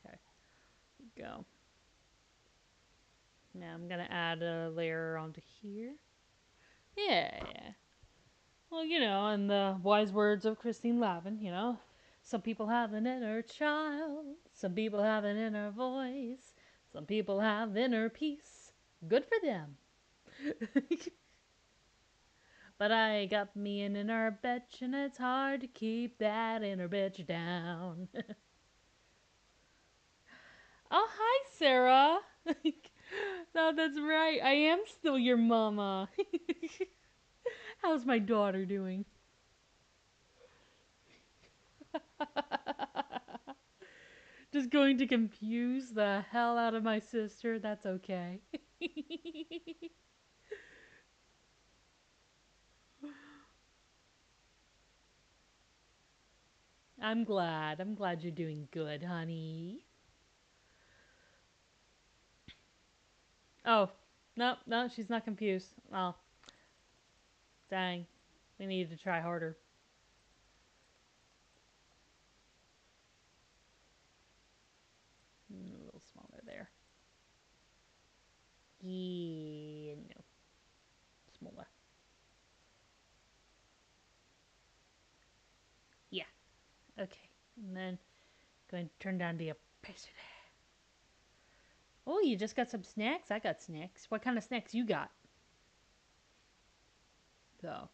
Okay, go. Now I'm gonna add a layer onto here. Yeah. Well, in the wise words of Christine Lavin, some people have an inner child, some people have an inner voice, some people have inner peace. Good for them. But I got me an inner bitch, and it's hard to keep that inner bitch down. Oh, hi, Sarah. No, that's right. I am still your mama. How's my daughter doing? Just going to confuse the hell out of my sister. That's okay. I'm glad. I'm glad you're doing good, honey. Oh, no, no, she's not confused. Oh, dang. We need to try harder. A little smaller there. Yeah, no, smaller. Yeah, okay. And then going to turn down the opacity. Oh, you just got some snacks? I got snacks. What kind of snacks you got? So.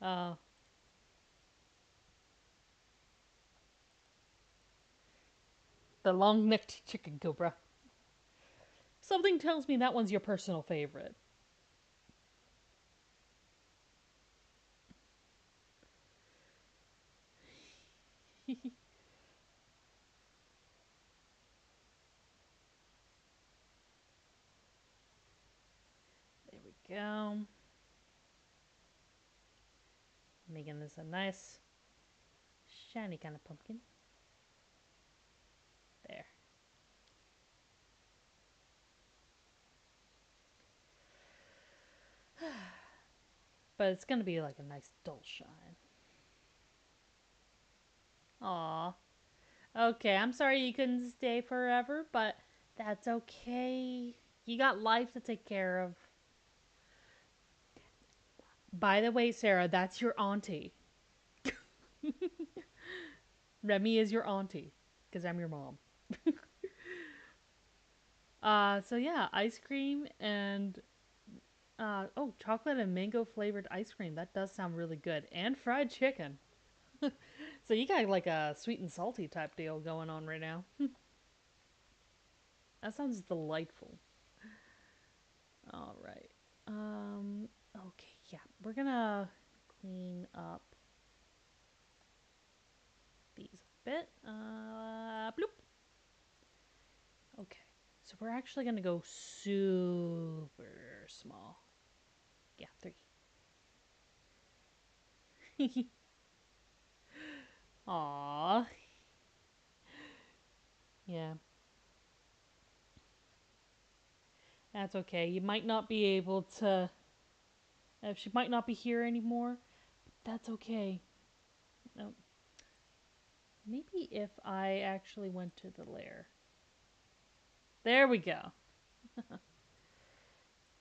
uh, the long necked chicken cobra. Something tells me that one's your personal favorite. There we go. Making this a nice, shiny kind of pumpkin. There. But it's gonna be like a nice dull shine. Aw. Okay, I'm sorry you couldn't stay forever, but that's okay. You got life to take care of. By the way, Sarah, that's your auntie. Remy is your auntie, because I'm your mom. So yeah, ice cream and chocolate and mango flavored ice cream. That does sound really good. And fried chicken. So you got like a sweet and salty type deal going on right now. That sounds delightful. All right. Okay, yeah. We're gonna clean up these a bit. Bloop. Okay. So we're actually gonna go super small. Yeah, 3. Aww. Yeah, that's okay. You might not be able to. She might not be here anymore. That's okay. No, maybe if I actually went to the lair. There we go.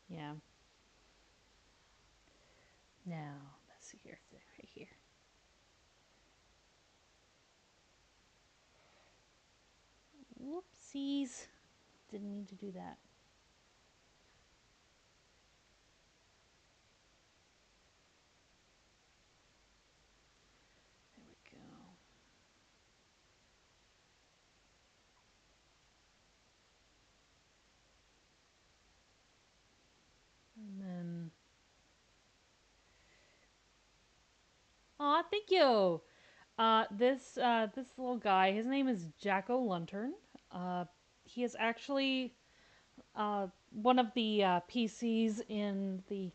Yeah. Now, let's see here. Right here. Whoopsies. Didn't mean to do that. There we go. And then. Aw, thank you. This little guy, his name is Jacko Luntern. He is actually one of the PCs in the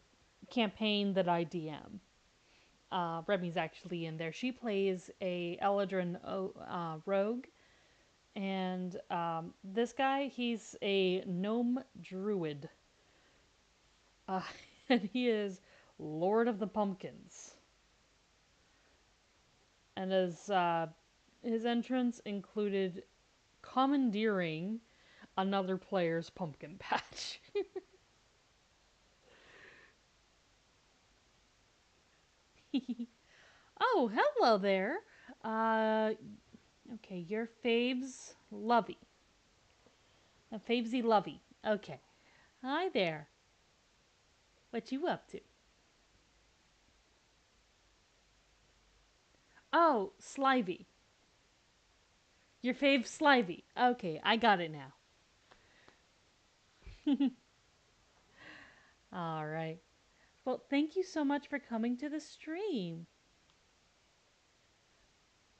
campaign that I DM. Remy's actually in there. She plays a Eladrin rogue, and this guy, he's a gnome druid, uh, and he is Lord of the Pumpkins. And his entrance included commandeering another player's pumpkin patch. Oh, hello there. Uh, okay, you're Fabes Lovey. Fabesy Lovey. Okay. Hi there. What you up to? Oh, Slivy. Your fave Slivy. Okay, I got it now. All right. Well, thank you so much for coming to the stream.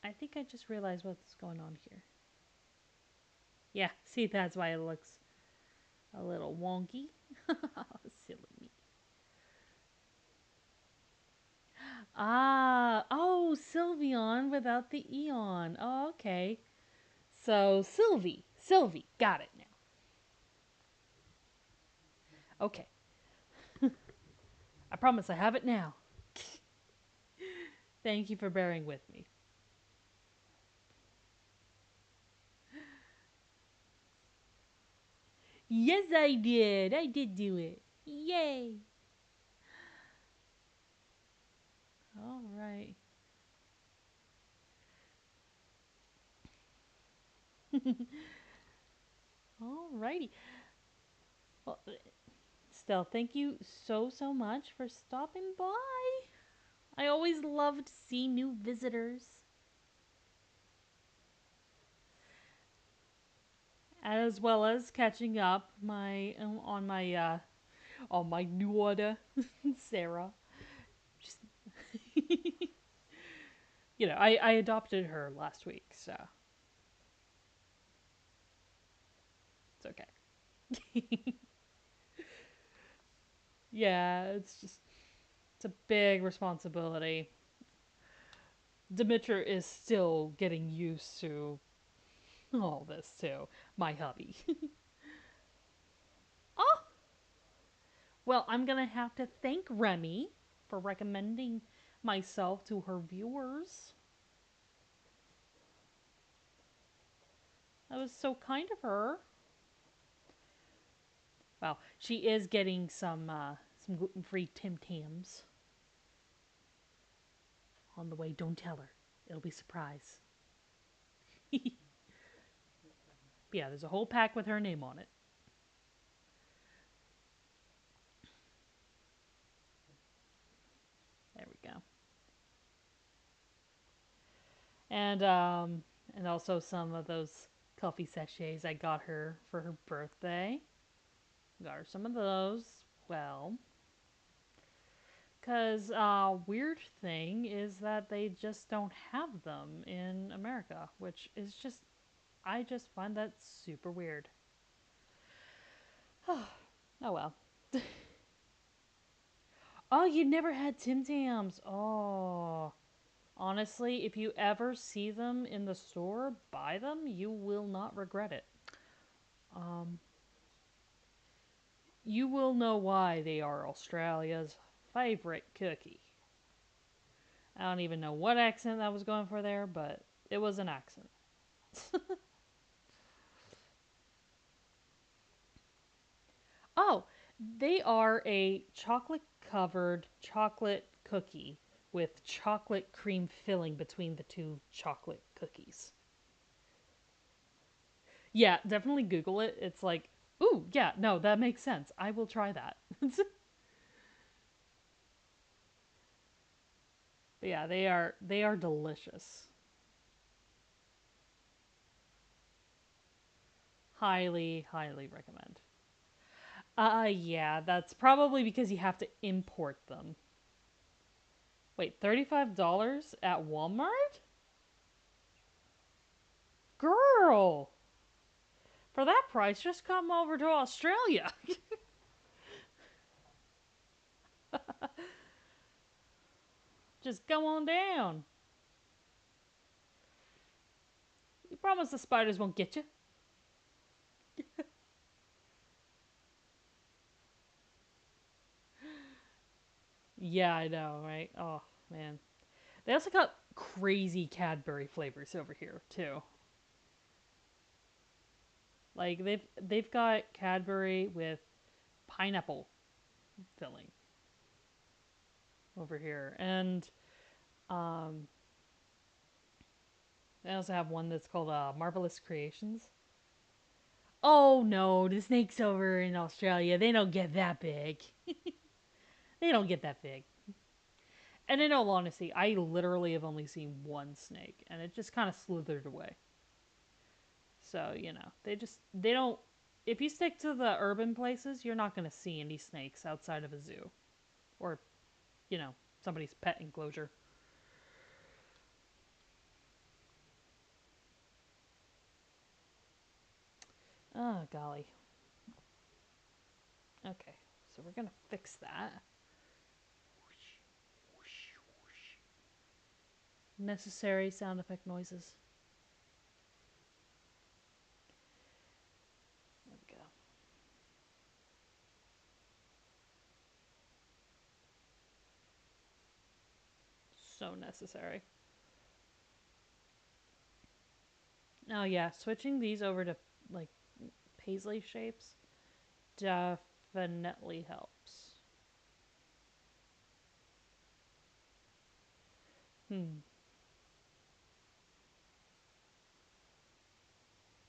I think I just realized what's going on here. Yeah, see, that's why it looks a little wonky. Silly me. Ah, oh, Sylveon without the Eon. Oh, okay. So, Sylvie, got it now. Okay, I promise I have it now. Thank you for bearing with me. Yes, I did. I did do it. Yay. All right. All righty. Well, still, thank you so much for stopping by. I always love to see new visitors, as well as catching up my on my new order, Sarah. Just I adopted her last week, so it's okay. Yeah, it's a big responsibility. Dimitra is still getting used to all this too. My hubby. Oh, well, I'm gonna have to thank Remy for recommending myself to her viewers. That was so kind of her. Well, she is getting some gluten-free Tim Tams on the way. Don't tell her; it'll be a surprise. Yeah, there's a whole pack with her name on it. There we go. And and also some of those coffee sachets I got her for her birthday. Got her some of those. Well, because weird thing is that they just don't have them in America, which is just I just find that super weird. Oh well. Oh, you never had Tim Tams. Oh. Honestly, if you ever see them in the store, buy them. You will not regret it. Um, you will know why they are Australia's favorite cookie. I don't even know what accent I was going for there, but it was an accent. Oh, they are a chocolate covered chocolate cookie with chocolate cream filling between the two chocolate cookies. Yeah, definitely Google it. It's like, ooh, yeah, no, that makes sense. I will try that. But yeah, they are delicious. Highly, highly recommend. Yeah, that's probably because you have to import them. Wait, $35 at Walmart? Girl, for that price, just come over to Australia. Just go on down. You promise the spiders won't get you? Yeah, I know, right? Oh, man. They also got crazy Cadbury flavors over here, too. Like they've got Cadbury with pineapple filling over here. And um they also have one that's called Marvelous Creations. Oh no, the snakes over in Australia, they don't get that big. They don't get that big. And in all honesty, I literally have only seen one snake, and it just kind of slithered away. So, they don't. If you stick to the urban places, you're not going to see any snakes outside of a zoo or, you know, somebody's pet enclosure. Oh, golly. Okay, so we're going to fix that. Necessary sound effect noises. There we go. So necessary. Oh, yeah, switching these over to, like, paisley shapes definitely helps. Hmm.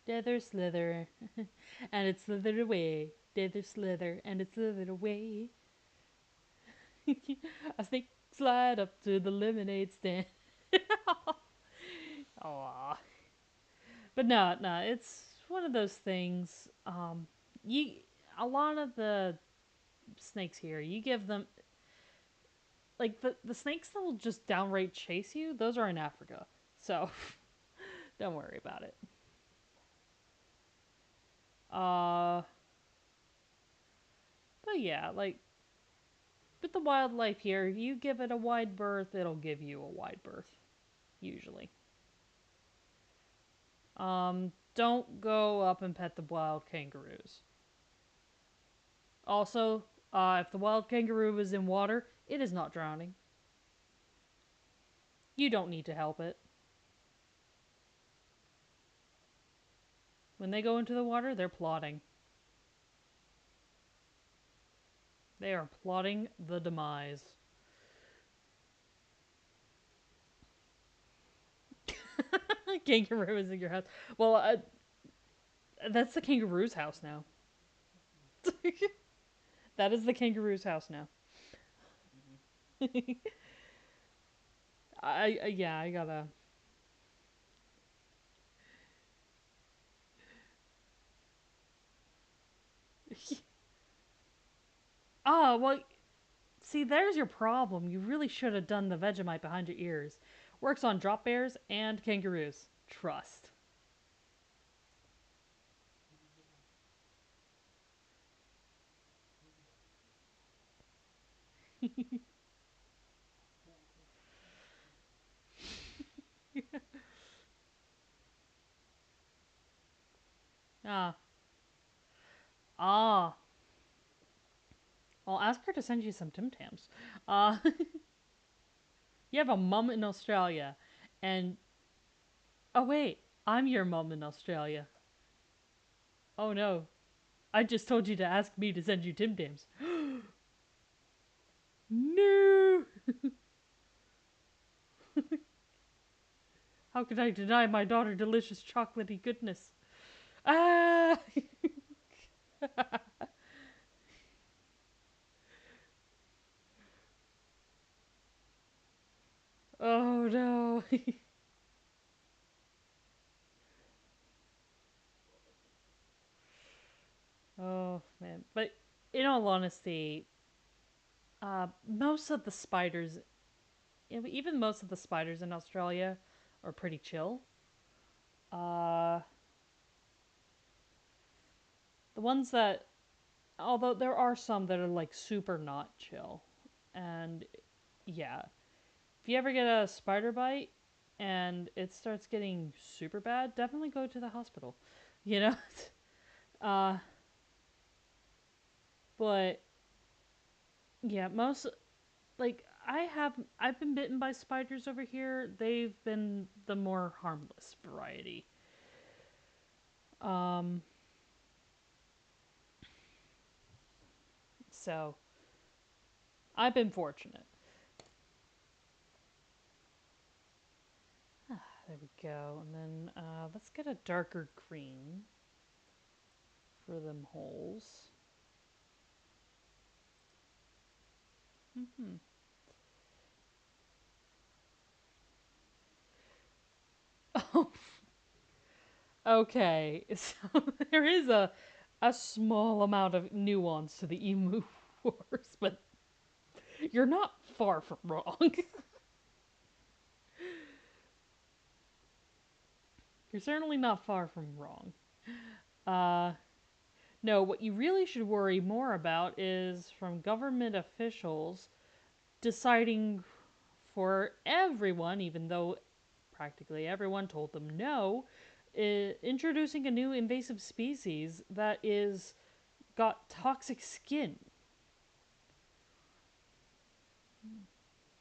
Dither slither, and it slithered away. Dither slither, and it slithered away. A snake slide up to the lemonade stand. Aww. But no, no, it's one of those things. You a lot of the snakes here, you give them like the snakes that will just downright chase you. Those are in Africa, so don't worry about it. Uh, but yeah, like with the wildlife here, if you give it a wide berth, it'll give you a wide berth usually. Don't go up and pet the wild kangaroos. Also, if the wild kangaroo is in water, it is not drowning. You don't need to help it. When they go into the water, they're plotting. They are plotting the demise. Kangaroo is in your house. Well, that's the kangaroo's house now. That is the kangaroo's house now. Yeah, I gotta. Oh, well, see, there's your problem. You really should have done the Vegemite behind your ears. Works on drop bears and kangaroos. Trust. Ah. Ah. I'll ask her to send you some Tim Tams. Uh, you have a mum in Australia, and oh wait, I'm your mum in Australia. Oh no. I just told you to ask me to send you Tim Tams. No! How could I deny my daughter delicious chocolatey goodness? Ah! Oh no. Oh man. But in all honesty, most of the spiders, even most of the spiders in Australia, are pretty chill. Uh, the ones that, although there are some that are like super not chill, and yeah, if you ever get a spider bite and it starts getting super bad, definitely go to the hospital. You know, uh, but yeah, most like I've been bitten by spiders over here. They've been the more harmless variety. Um, so I've been fortunate. Ah, there we go. And then let's get a darker green for them holes. Hmm. Oh, okay. So there is a small amount of nuance to the emu wars, but you're not far from wrong. You're certainly not far from wrong. Uh, no, what you really should worry more about is from government officials deciding for everyone, even though practically everyone told them no, introducing a new invasive species that is got toxic skin,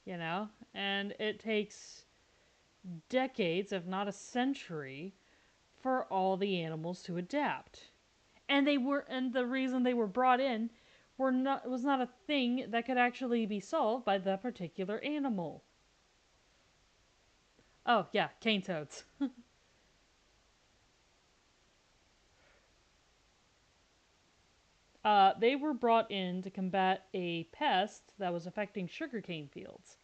you know? And it takes decades, if not a century, for all the animals to adapt. And the reason they were brought in was not a thing that could actually be solved by the particular animal. Oh, yeah, cane toads. They were brought in to combat a pest that was affecting sugarcane fields.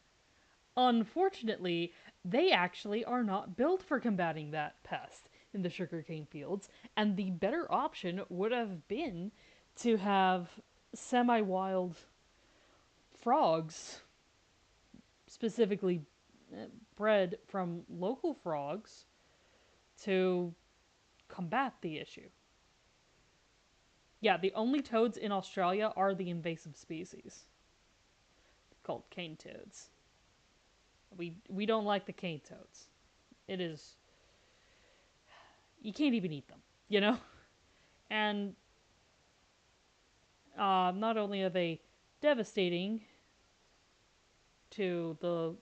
Unfortunately, they actually are not built for combating that pest in the sugarcane fields, and the better option would have been to have semi wild frogs, specifically bred from local frogs, to combat the issue. Yeah, the only toads in Australia are the invasive species called cane toads. We don't like the cane toads. It is you can't even eat them, you know? And not only are they devastating to the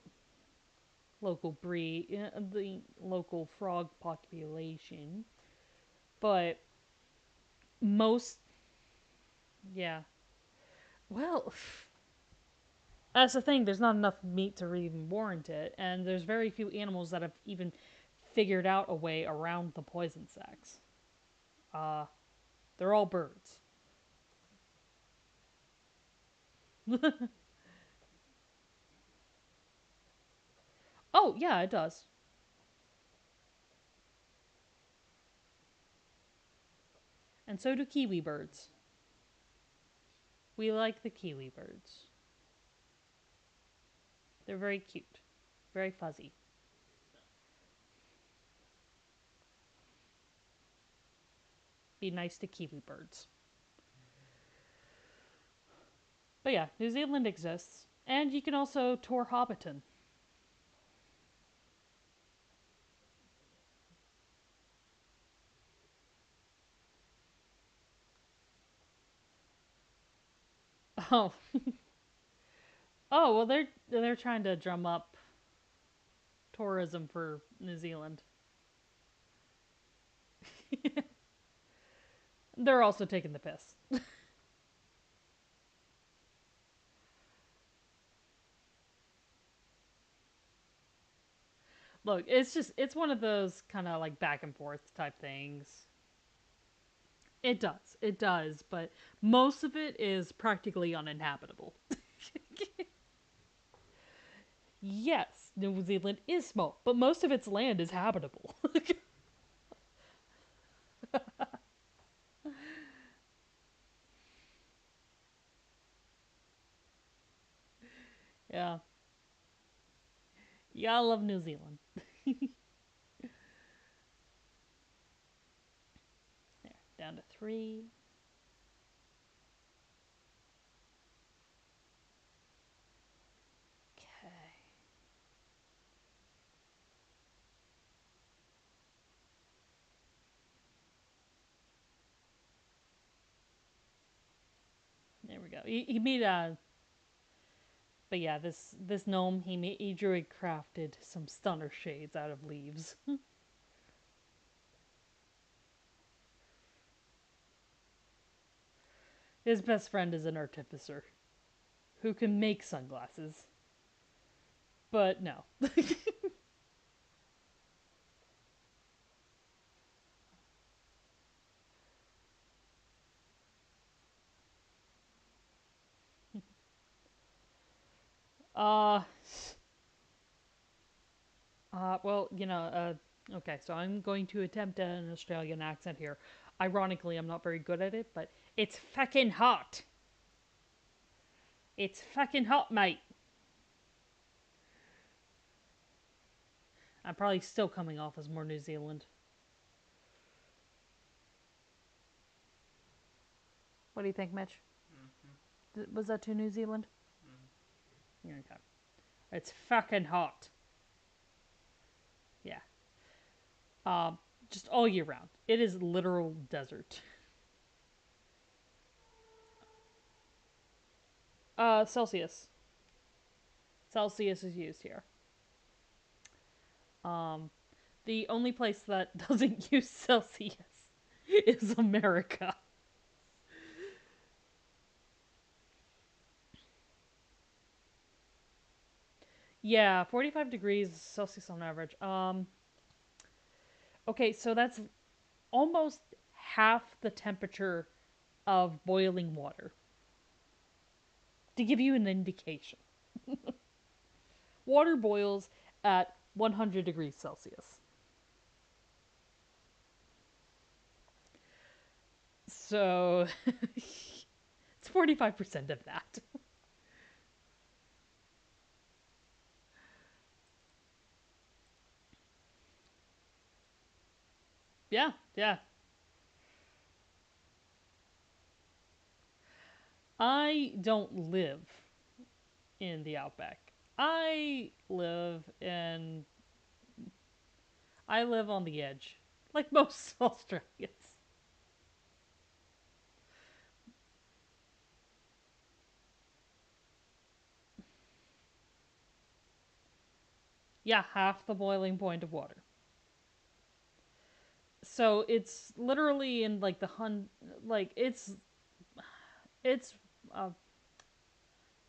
local frog population, but most, yeah. Well, that's the thing. There's not enough meat to even warrant it, and there's very few animals that have even figured out a way around the poison sacs. Uh, they're all birds. Oh yeah, it does. And so do kiwi birds. We like the kiwi birds. They're very cute, very fuzzy. Be nice to kiwi birds. But yeah, New Zealand exists, and you can also tour Hobbiton. Oh, oh well, they're trying to drum up tourism for New Zealand. They're also taking the piss. Look, it's one of those kind of like back and forth type things. It does, but most of it is practically uninhabitable. Yes, New Zealand is small, but most of its land is habitable. Yeah, yeah, I love New Zealand. There, down to three. Okay, there we go. He made a, but yeah, this gnome he druid crafted some stunner shades out of leaves. His best friend is an artificer who can make sunglasses, but no. uh, well, okay, so I'm going to attempt an Australian accent here. Ironically, I'm not very good at it, but it's fucking hot. It's fucking hot, mate. I'm probably still coming off as more New Zealand. What do you think, Mitch? Was that too New Zealand? Okay. It's fucking hot. Yeah. Um, just all year round. It is literal desert. Celsius. Celsius is used here. Um, the only place that doesn't use Celsius is America. Yeah, 45 degrees Celsius on average. Okay, so that's almost half the temperature of boiling water. To give you an indication, water boils at 100 degrees Celsius. So it's 45% of that. Yeah, yeah. I don't live in the outback. I live on the edge, like most Australians. Yeah, half the boiling point of water. So it's literally in like like it's uh,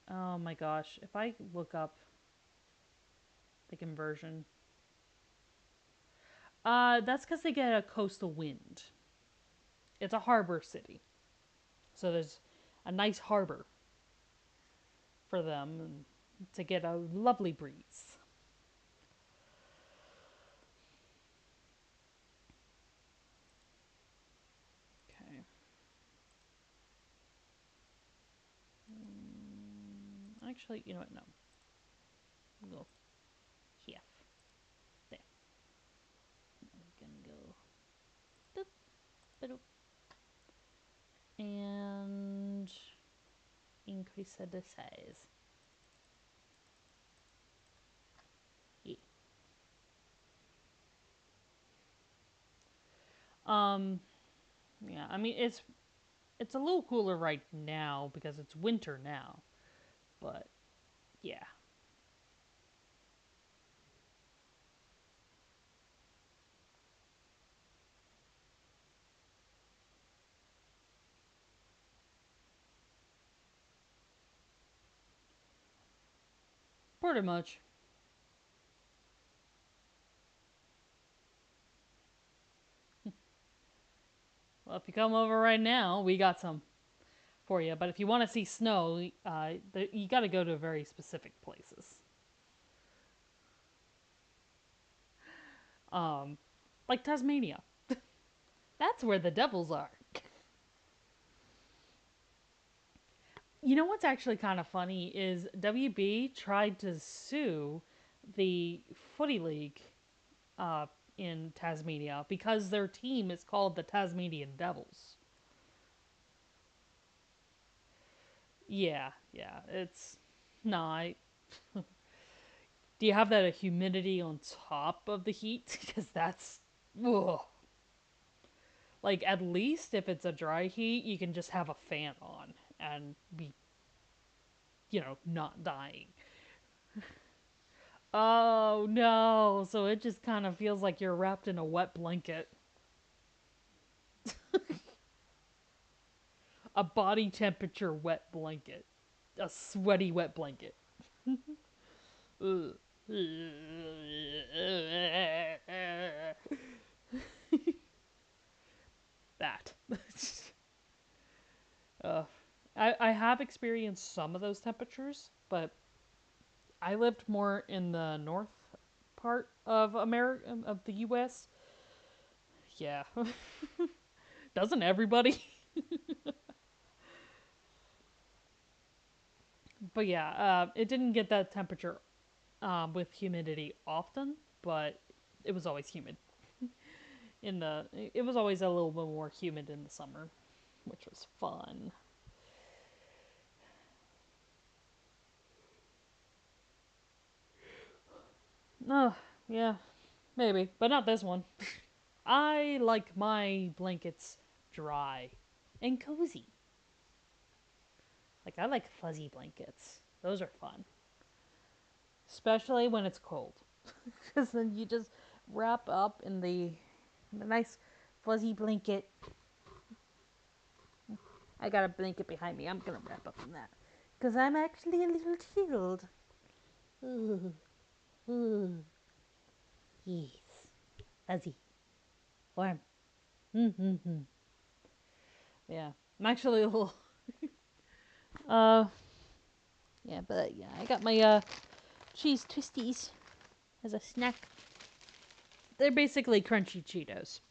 oh my gosh, if I look up the conversion, that's because they get a coastal wind. It's a harbor city, so there's a nice harbor for them to get a lovely breeze. Okay. Actually, you know what? No, we'll go here. There. We're gonna go doop, doop, and increase the size. Yeah. Um. Yeah. I mean, it's a little cooler right now because it's winter now, but yeah. Pretty much. Well, if you come over right now, we got some for you. But if you want to see snow, you got to go to very specific places. Um, like Tasmania. That's where the devils are. You know what's actually kind of funny is WB tried to sue the Footy League uh, in Tasmania because their team is called the Tasmanian Devils. Yeah, yeah, it's no. Do you have that humidity on top of the heat? Because that's ugh. Like at least if it's a dry heat, you can just have a fan on and be not dying. Oh no! So it just kind of feels like you're wrapped in a wet blanket, a body temperature wet blanket, a sweaty wet blanket. That. uh, I have experienced some of those temperatures, but I lived more in the north part of America, of the U.S. Yeah, doesn't everybody? But yeah, it didn't get that temperature with humidity often, but it was always humid in the. It was always a little bit more humid in the summer, which was fun. Oh, yeah, maybe, but not this one. I like my blankets dry and cozy. Like I like fuzzy blankets. Those are fun, especially when it's cold, because then you just wrap up in the nice fuzzy blanket. I got a blanket behind me. I'm gonna wrap up in that because I'm actually a little chilled. Ooh, ooh, yes, fuzzy, warm. Mm-hmm. Yeah, I'm actually a little. Uh, yeah, but yeah, I got my cheese twisties as a snack. They're basically crunchy Cheetos.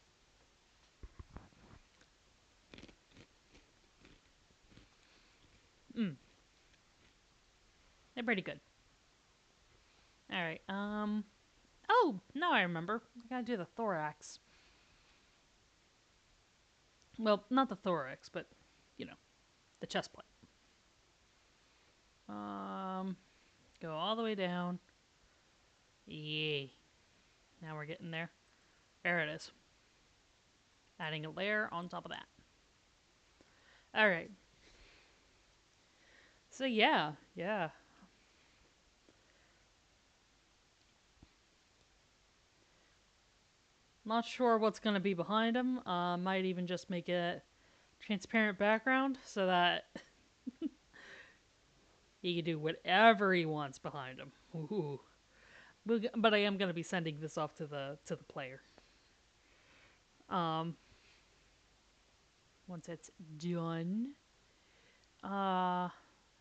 Mm, they're pretty good. All right. Oh, now I remember. I gotta do the thorax. Well, not the thorax, but you know, the chest plate. Um, go all the way down. Yay. Now we're getting there. There it is. Adding a layer on top of that. All right. So yeah, yeah. Not sure what's gonna be behind him. Might even just make it transparent background so that he can do whatever he wants behind him. Ooh. But I am gonna be sending this off to the player. Um, once it's done, I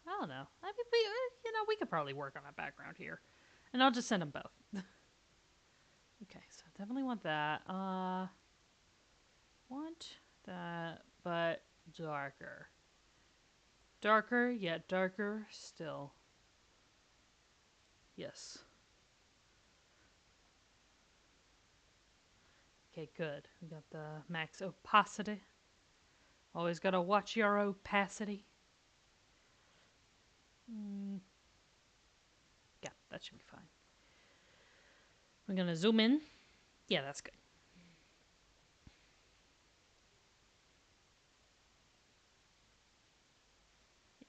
don't know. I mean, we could probably work on a background here, and I'll just send them both. Okay, so definitely want that. Want that, but darker. Darker, yet darker still. Yes. Okay, good. We got the max opacity. Always gotta watch your opacity. Mm, yeah, that should be fine. We're gonna zoom in. Yeah, that's good.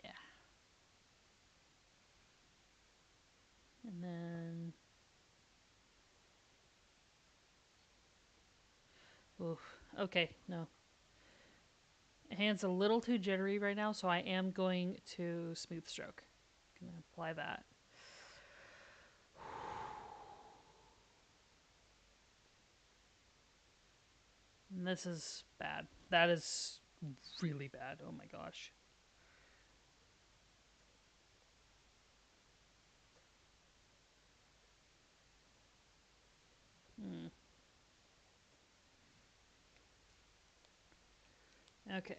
Yeah. And then. Oof. Okay, no. Hand's a little too jittery right now, so I am going to smooth stroke. Gonna apply that. And this is bad. That is really bad. Oh my gosh. Hmm. Okay.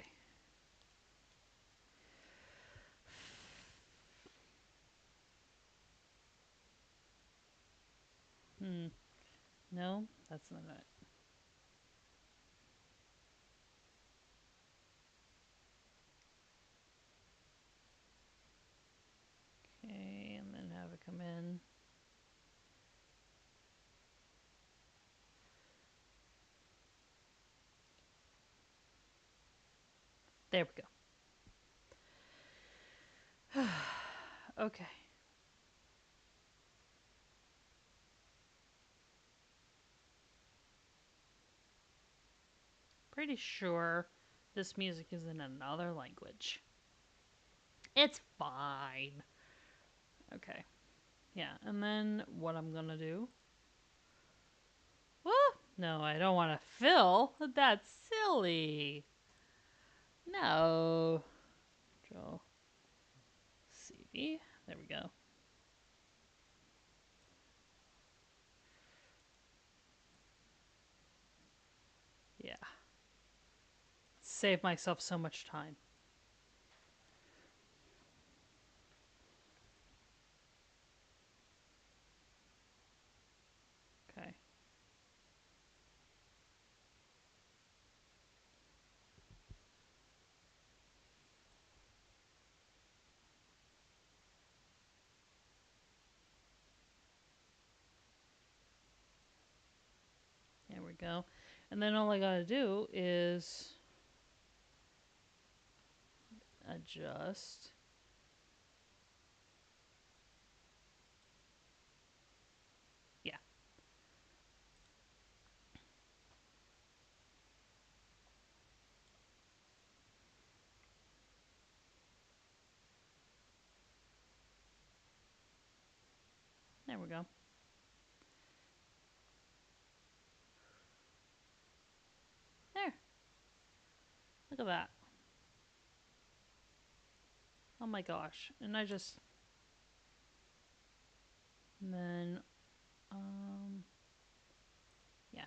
Hmm. No, that's not it. Okay, and then have it come in. There we go. Okay. Pretty sure this music is in another language. It's fine. Okay. Yeah, and then what I'm gonna do. Oh, no, I don't want to fill. That's silly. No. Control CV. There we go. Yeah. Save myself so much time. Okay. There we go. And then all I gotta do is adjust. Yeah. There we go. There. Look at that. Oh my gosh. And I just. And then. Yeah.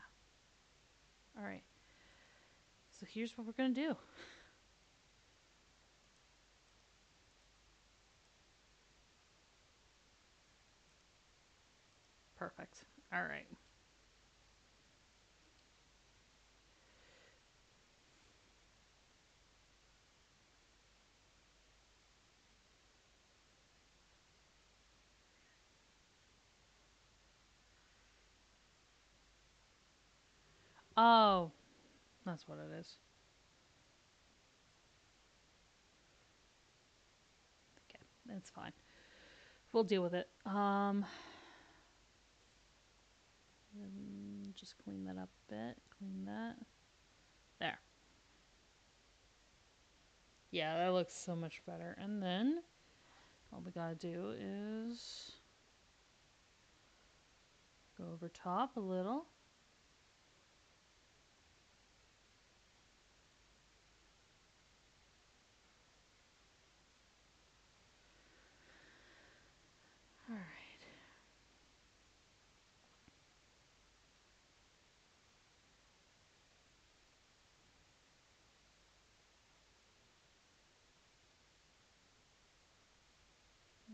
All right. So here's what we're gonna do. Perfect. All right. Oh, that's what it is. Okay, that's fine. We'll deal with it. Just clean that up a bit. Clean that. There. Yeah, that looks so much better. And then all we gotta do is go over top a little. All right.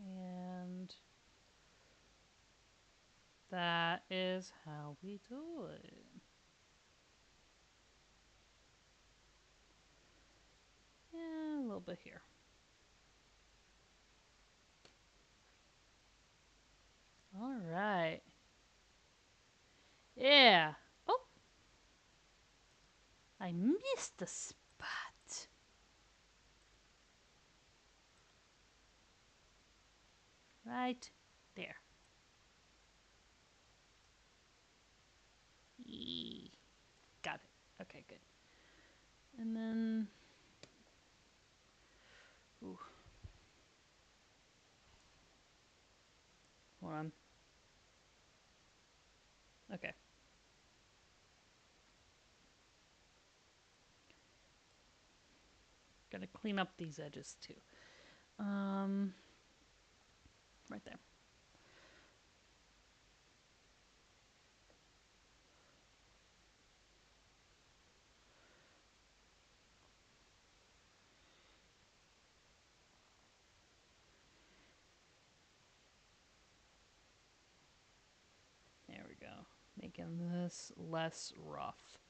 And that is how we do it. Yeah, a little bit here. All right. Yeah. Oh, I missed the spot. Right there. Yee. Got it. Okay, good. And then, ooh, hold on. Okay. Gotta clean up these edges too. Right there. There we go. Making this less rough.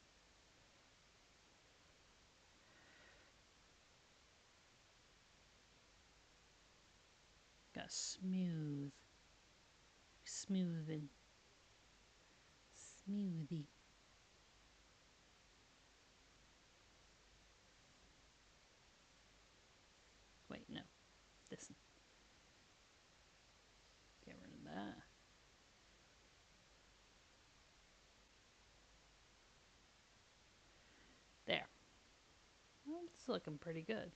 Got smooth. Smoothing. Smoothie. Wait, no. This. Get rid of that. There. Well, it's looking pretty good.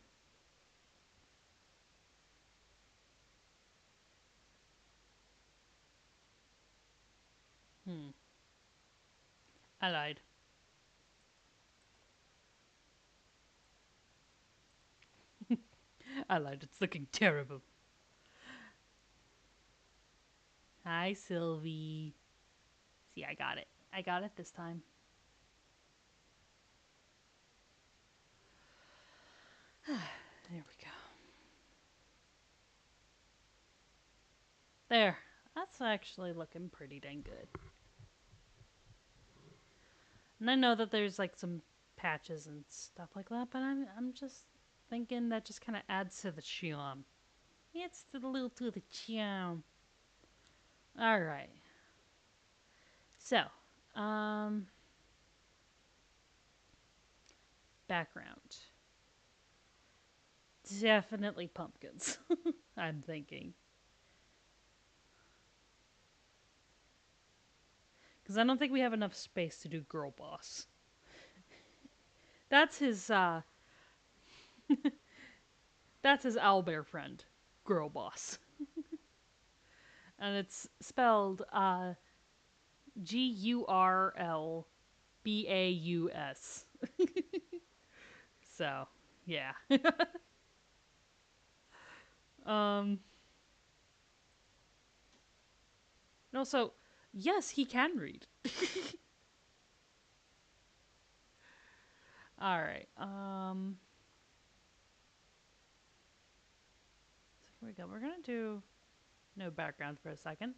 I lied. I lied. It's looking terrible. Hi, Sylvie. See, I got it. I got it this time. There we go. There. That's actually looking pretty dang good. And I know that there's like some patches and stuff like that, but I'm just thinking that just kind of adds to the charm. It's a little to the charm. All right. So, um, background. Definitely pumpkins. I'm thinking. Because I don't think we have enough space to do girl boss. That's his that's his owlbear friend, girl boss. And it's spelled Gurlbaus. So, yeah. um and also, yes, he can read. All right. So here we go. We're going to do no background for a second.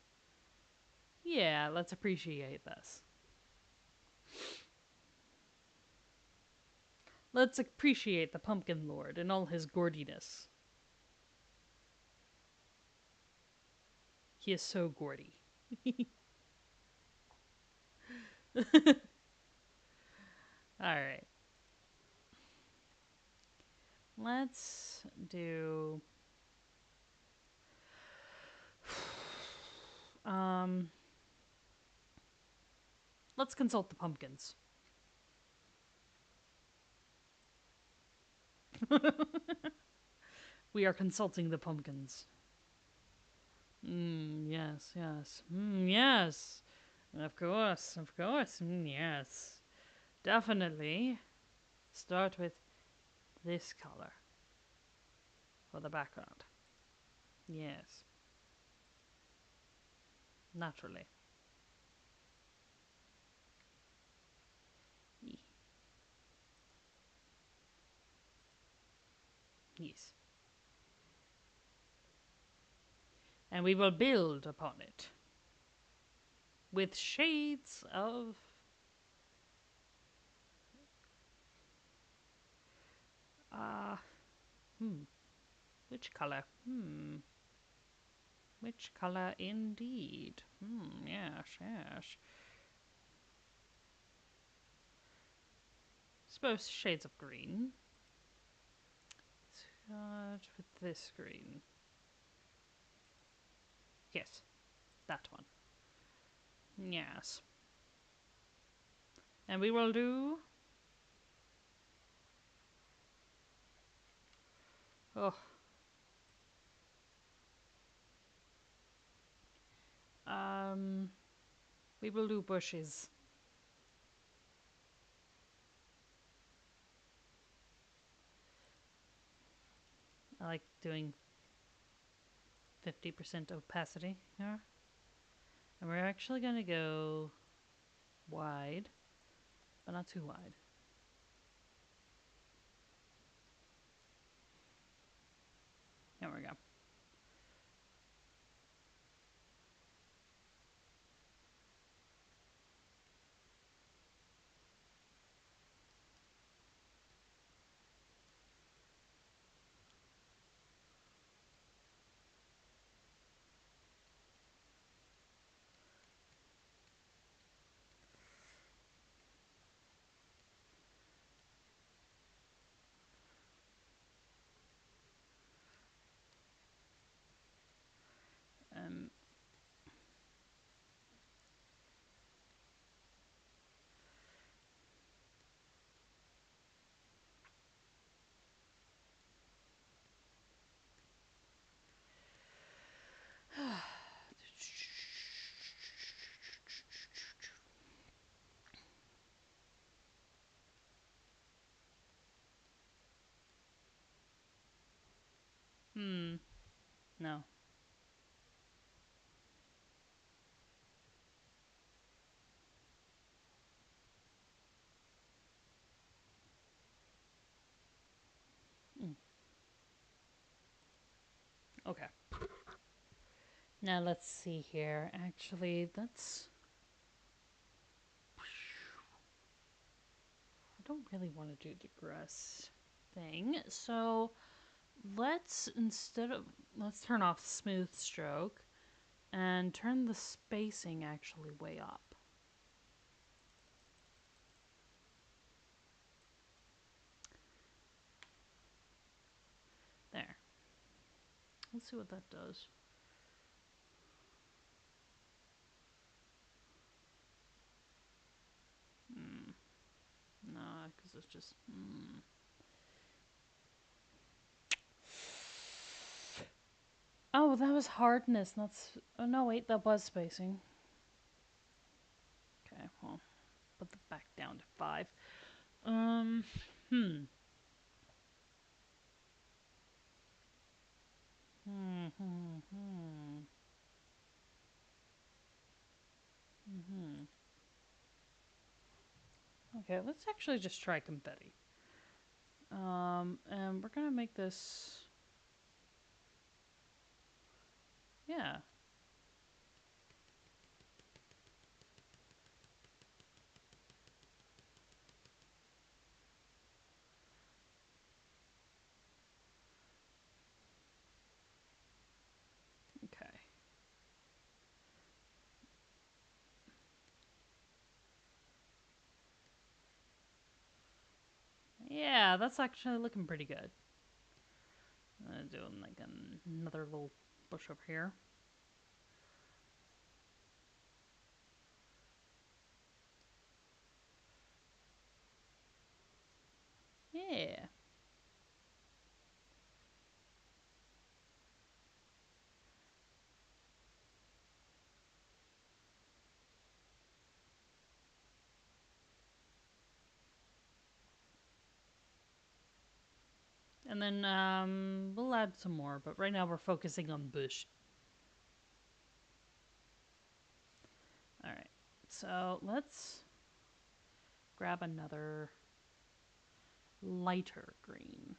Yeah, let's appreciate this. Let's appreciate the Pumpkin Lord and all his gordiness. He is so gordy. All right. Let's do um let's consult the pumpkins. We are consulting the pumpkins. Yes, yes. Yes. Of course, of course. Yes. Definitely. Start with this color for the background. Yes. Naturally. Yes. And we will build upon it with shades of uh which color? Which color indeed? Yes, yes. Suppose shades of green. Start with this green. Yes, that one. Yes. And we will do. Oh. Um. We will do bushes. I like doing 50% opacity here. And we're actually going to go wide, but not too wide. There we go. Um, no. Mm. Okay. Now let's see here. Actually, that's. I don't really want to do the grass thing, so let's turn off smooth stroke and turn the spacing actually way up. There. Let's see what that does. Nah, because it's just. Oh, that was hardness. Not. Oh no, wait, that was spacing. Okay, well, put the back down to 5. Hmm. Hmm. Hmm. Hmm. Hmm. Okay, let's actually just try confetti. And we're gonna make this. Yeah. Okay. Yeah, that's actually looking pretty good. I'm gonna do like another little bush over here. Yeah. And then we'll add some more, but right now we're focusing on bush. All right. So let's grab another lighter green.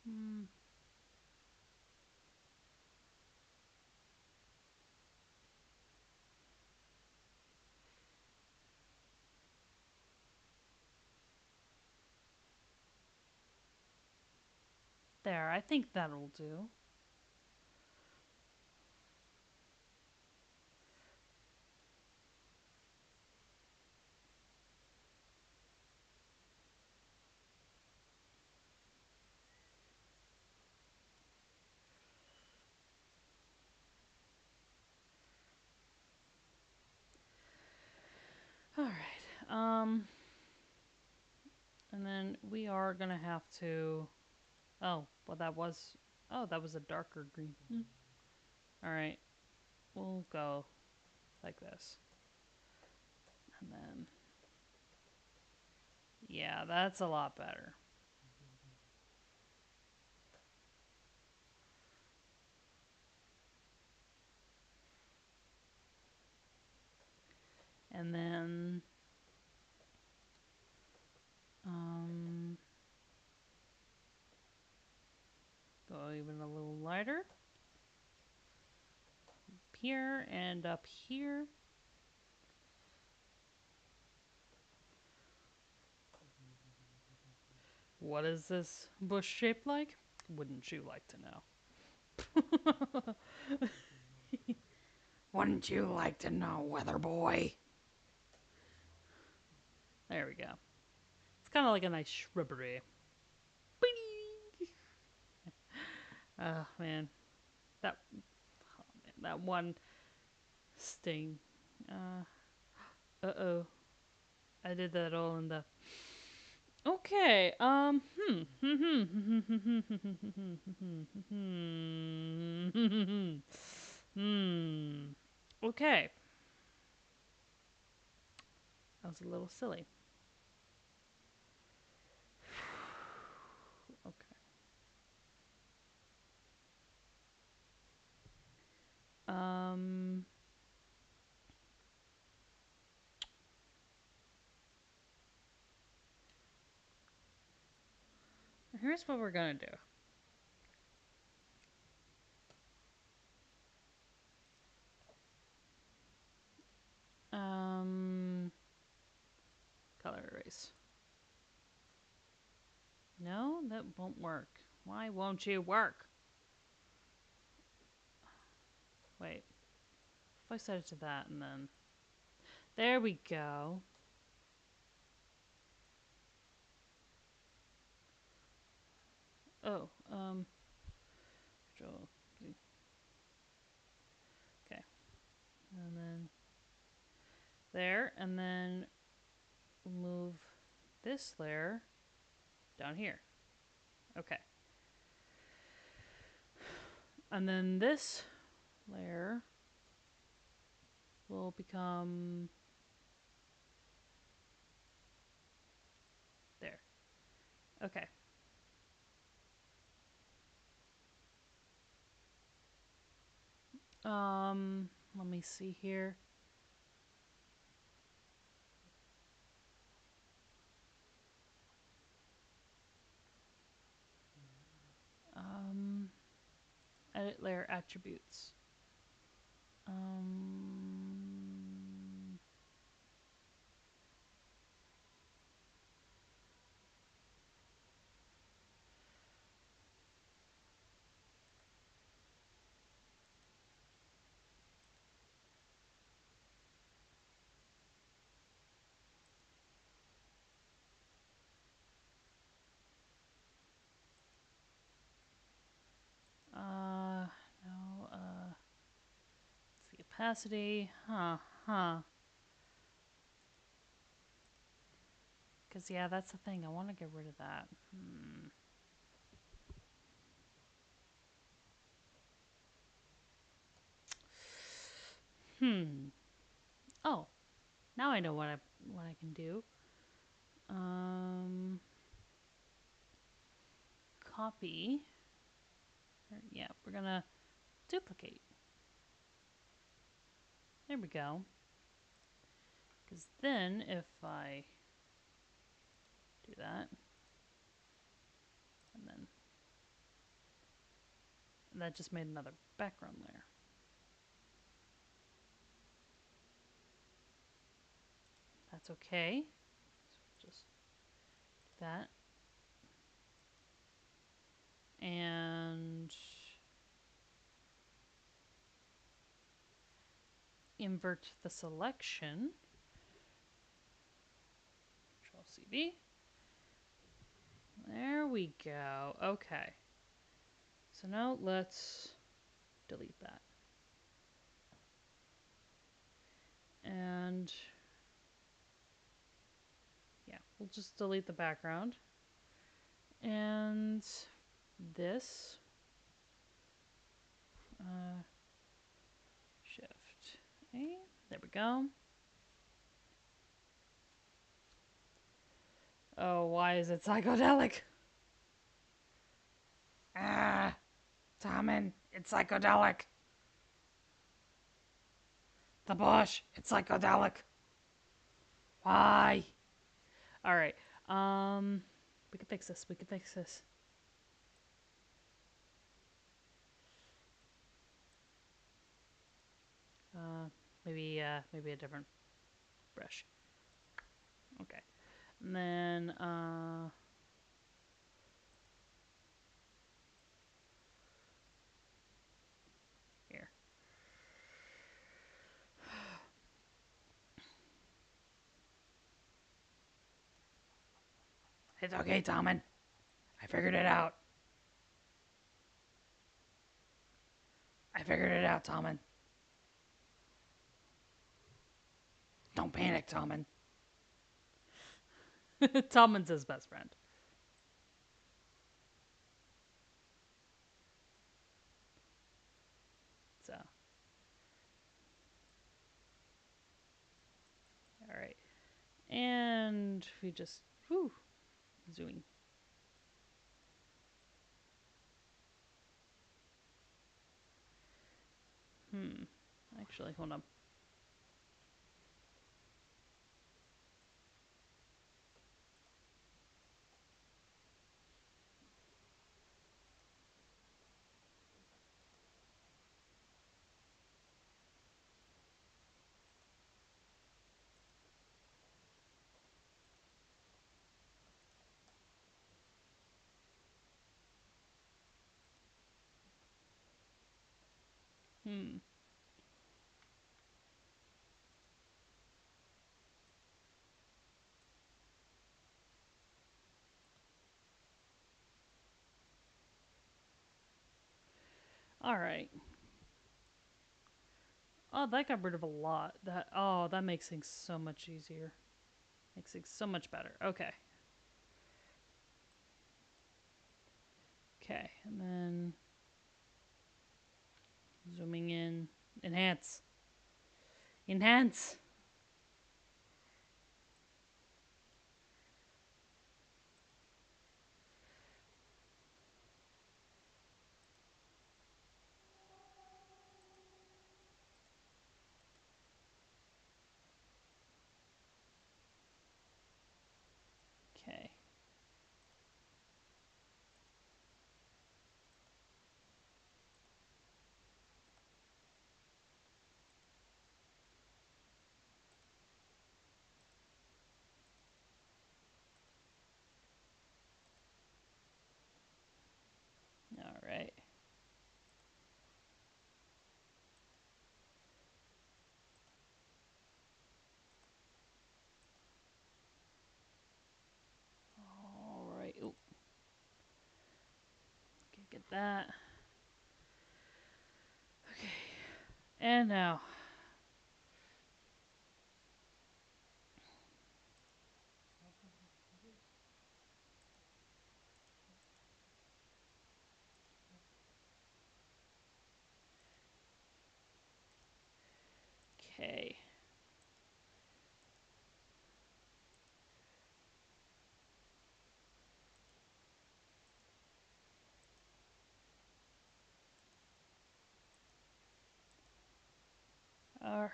Hmm. There, I think that'll do. All right. And then we are gonna have to. Oh, well, that was. Oh, that was a darker green. All right, we'll go like this, and then yeah, that's a lot better. And then go even a little lighter. Up here and up here. What is this bush shaped like? Wouldn't you like to know? Wouldn't you like to know, weather boy? There we go. It's kind of like a nice shrubbery. Oh man, that that one sting. Oh, I did that all in the. Okay. Hmm. Okay. That was a little silly. Okay. Um. Here's what we're gonna do. Um. Color erase. No, that won't work. Why won't you work? Wait. If I set it to that and then. There we go. Oh, Control Z. Okay. And then there, and then move this layer down here. Okay. And then this layer will become there. Okay. Let me see here. Um, Edit layer attributes. Um, no, it's the opacity. Huh. Because, yeah, that's the thing. I want to get rid of that. Oh, now I know what I can do. Copy. Yeah, we're gonna duplicate. There we go. Because then if I do that, and then and that just made another background layer. That's okay. So just do that. And invert the selection. Control CV. There we go. Okay. So now let's delete that. And yeah, we'll just delete the background. And this Shift A. There we go. Oh, why is it psychedelic? Ah, Tommen, it's psychedelic. The bush, it's psychedelic. Why? All right. Um, we can fix this. We can fix this. Uh, maybe a different brush. Okay. And then here. It's okay, Tommen. I figured it out. I figured it out, Tommen. Don't panic, Tommen. Tommen's his best friend. So, all right. And we just, whew, zooming. Hmm. Actually, hold on. Hmm. All right. Oh, that got rid of a lot. That makes things so much easier. Makes things so much better. Okay. Okay. And then zooming in. Enhance. Enhance. Okay. All right. All right. Ooh. Okay, get that. Okay. And now. Okay. All right.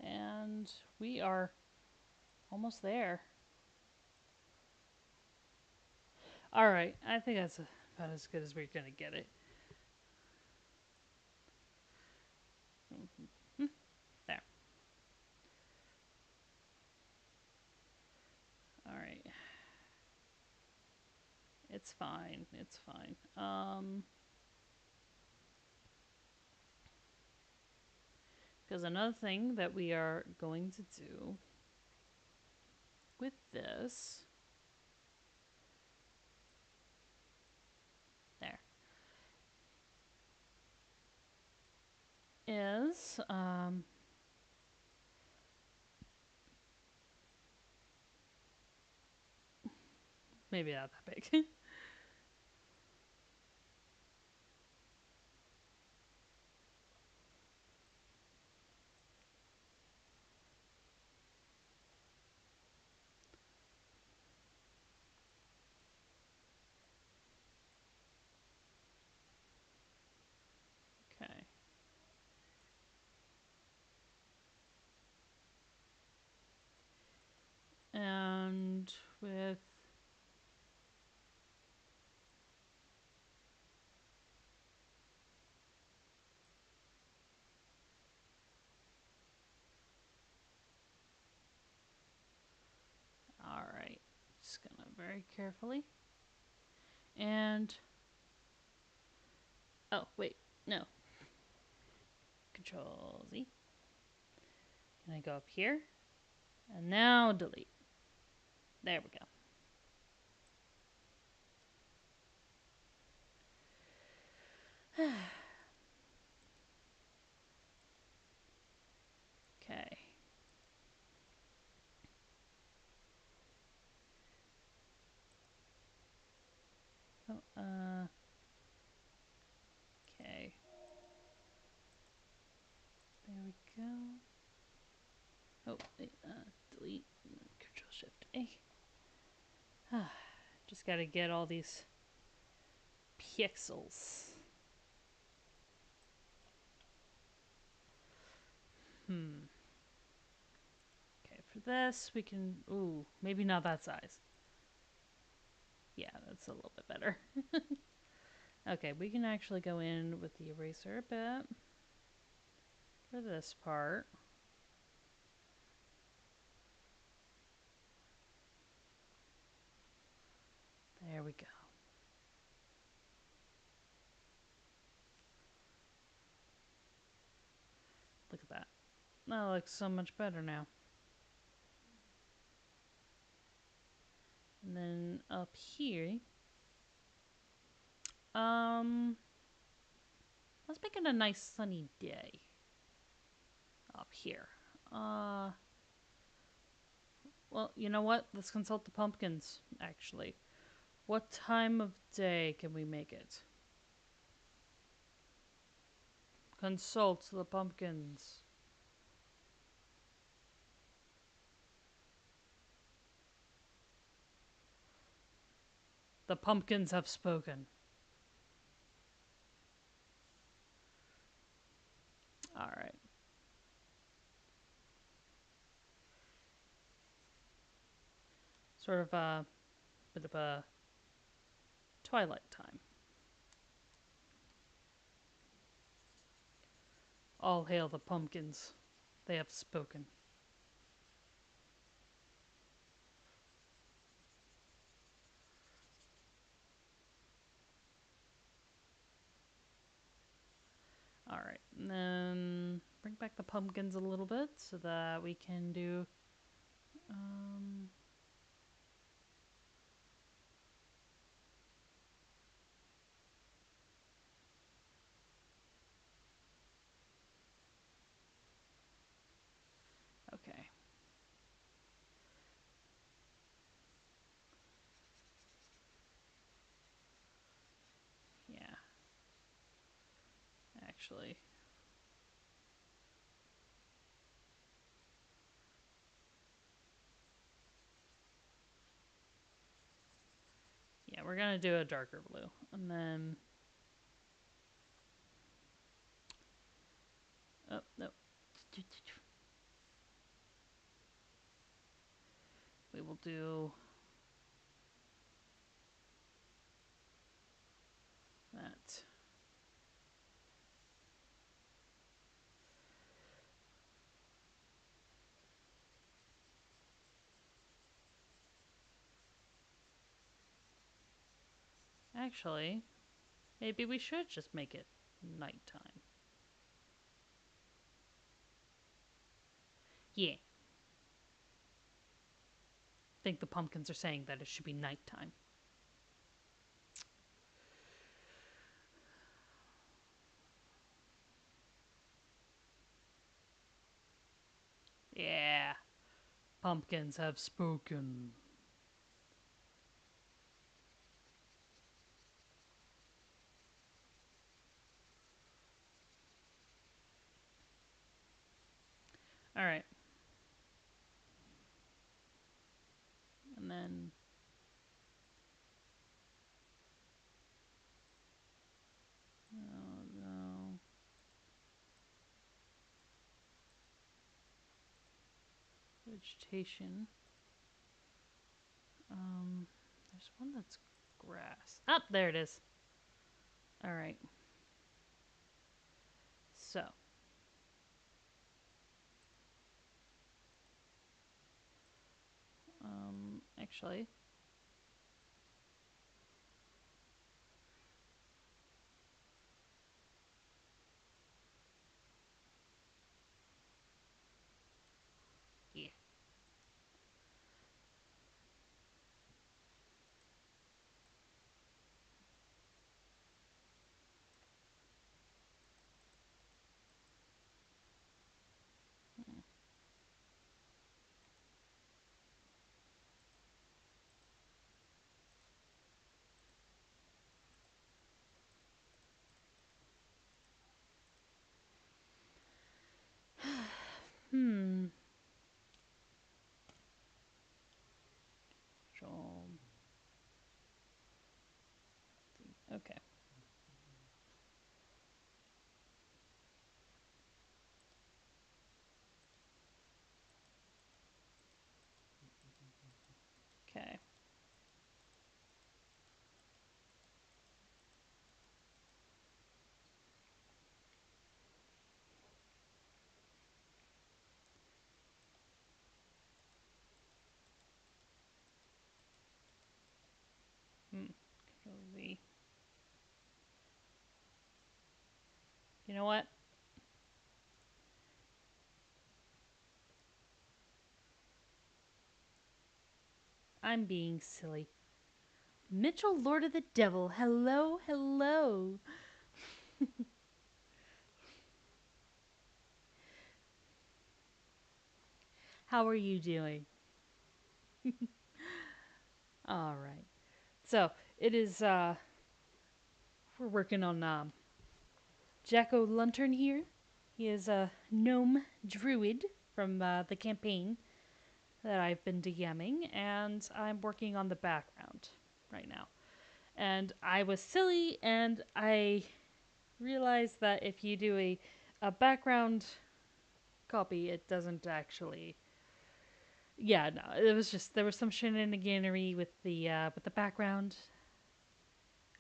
And we are almost there. All right. I think that's about as good as we're going to get it. There. All right. It's fine. It's fine. Because another thing that we are going to do with this, there, is maybe not that big. very carefully. And oh wait, no. Control Z. Can I go up here? And now delete. There we go. Okay. Oh, okay. There we go. Oh, wait, delete. Control Shift A. Just gotta get all these pixels. Okay, for this, we can. Ooh, maybe not that size. Yeah, that's a little bit better. Okay, we can actually go in with the eraser a bit for this part. There we go. Look at that. That looks so much better now. And then up here, let's make it a nice sunny day. Up here. Well, you know what? Let's consult the pumpkins, actually. What time of day can we make it? Consult the pumpkins. The pumpkins have spoken. All right. Sort of a bit of a twilight time. All hail the pumpkins. They have spoken. All right. And then bring back the pumpkins a little bit so that we can do. Um, okay. Yeah. Actually. Yeah, we're going to do a darker blue. And then. Oh, no. We will do that. Actually, maybe we should just make it nighttime. Yeah. I think the pumpkins are saying that it should be nighttime. Yeah. Pumpkins have spoken. All right. And then. Oh, no. Vegetation. There's one that's grass. Up oh, there it is. All right. So. Actually, I'm being silly. Mitchell, Lord of the Devil. Hello, hello. How are you doing? All right. So it is. We're working on Jacko Lantern here. He is a gnome druid from the campaign that I've been DMing, and I'm working on the background right now. And I was silly, and I realized that if you do a background copy, it doesn't actually. Yeah, no, it was just there was some shenaniganery with the background.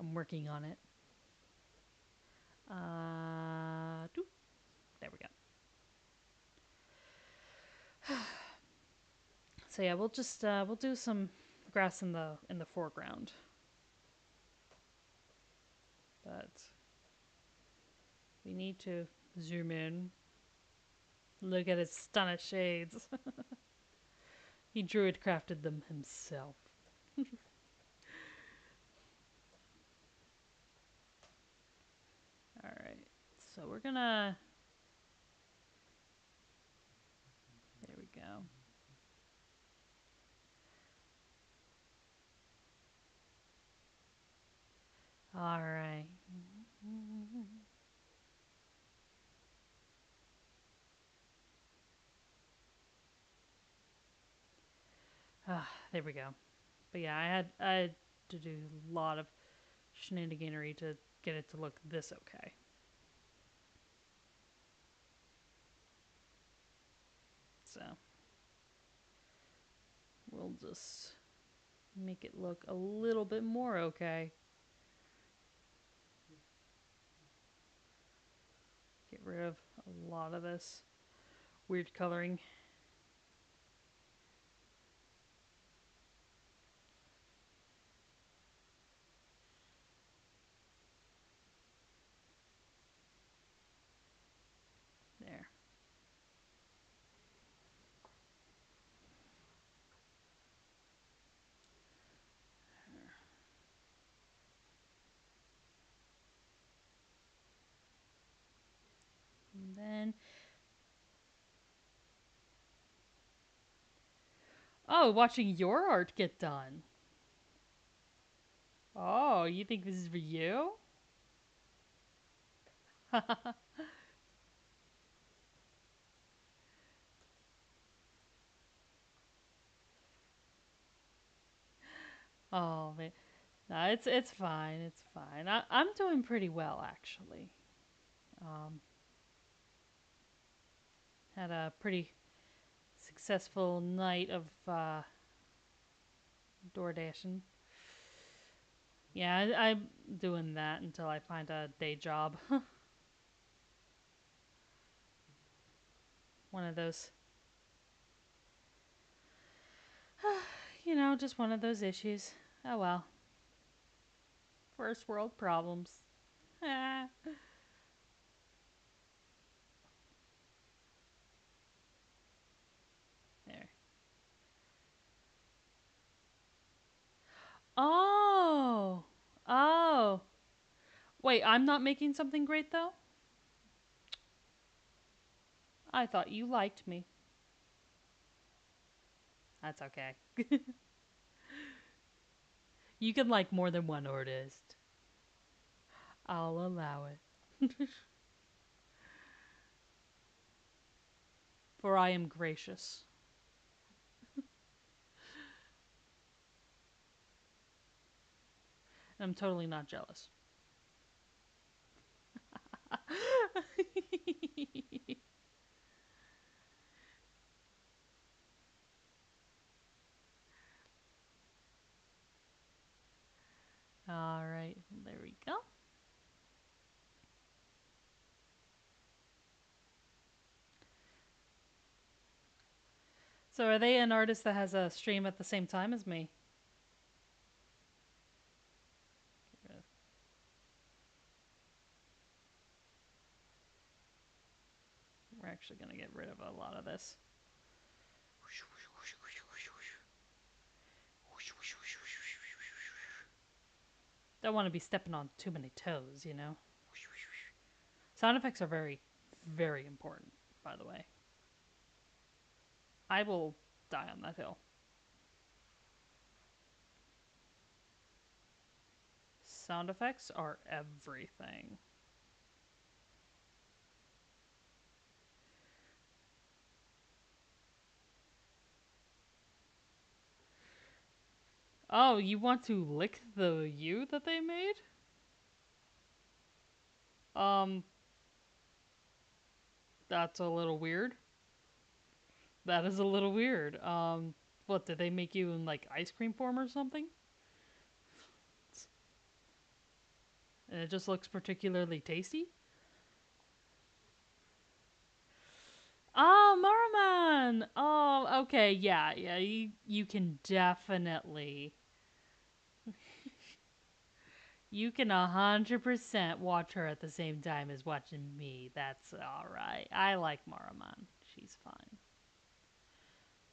I'm working on it. There we go. So yeah, we'll do some grass in the foreground, but we need to zoom in. Look at his stunning shades. He druid crafted them himself. All right, so we're gonna. There we go. All right. Ah, there we go. But yeah, I had to do a lot of shenaniganery to get it to look this okay. So we'll just make it look a little bit more okay. Get rid of a lot of this weird coloring. There. And then, oh, watching your art get done. Oh, you think this is for you? Oh man, no, it's fine. It's fine. I'm doing pretty well actually. Um, had a pretty successful night of door dashing. Yeah, I'm doing that until I find a day job. One of those, just one of those issues. Oh well, first world problems. there. Oh, oh. Wait, I'm not making something great though. I thought you liked me. That's okay. You can like more than one artist. I'll allow it. For I am gracious. And I'm totally not jealous. All right, there we go. So, are they an artist that has a stream at the same time as me? We're actually going to get rid of a lot of this. Don't want to be stepping on too many toes, you know? Sound effects are very, very important, by the way. I will die on that hill. Sound effects are everything. Oh, you want to lick the U that they made? Um, that's a little weird. That is a little weird. What did they make you in like ice cream form or something? And it just looks particularly tasty. Oh, Maraman! Oh, okay, yeah, yeah. You can definitely, you can 100% watch her at the same time as watching me. That's all right. I like Maraman. She's fine.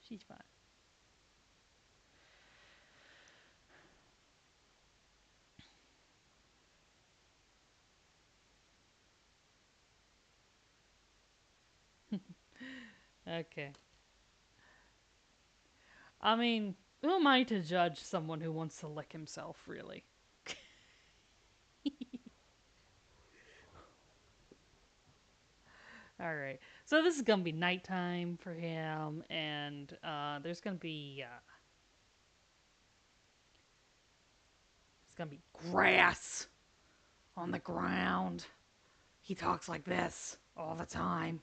She's fine. Okay. I mean, who am I to judge someone who wants to lick himself? Really? All right. So this is gonna be nighttime for him, and there's gonna be grass on the ground. He talks like this all the time.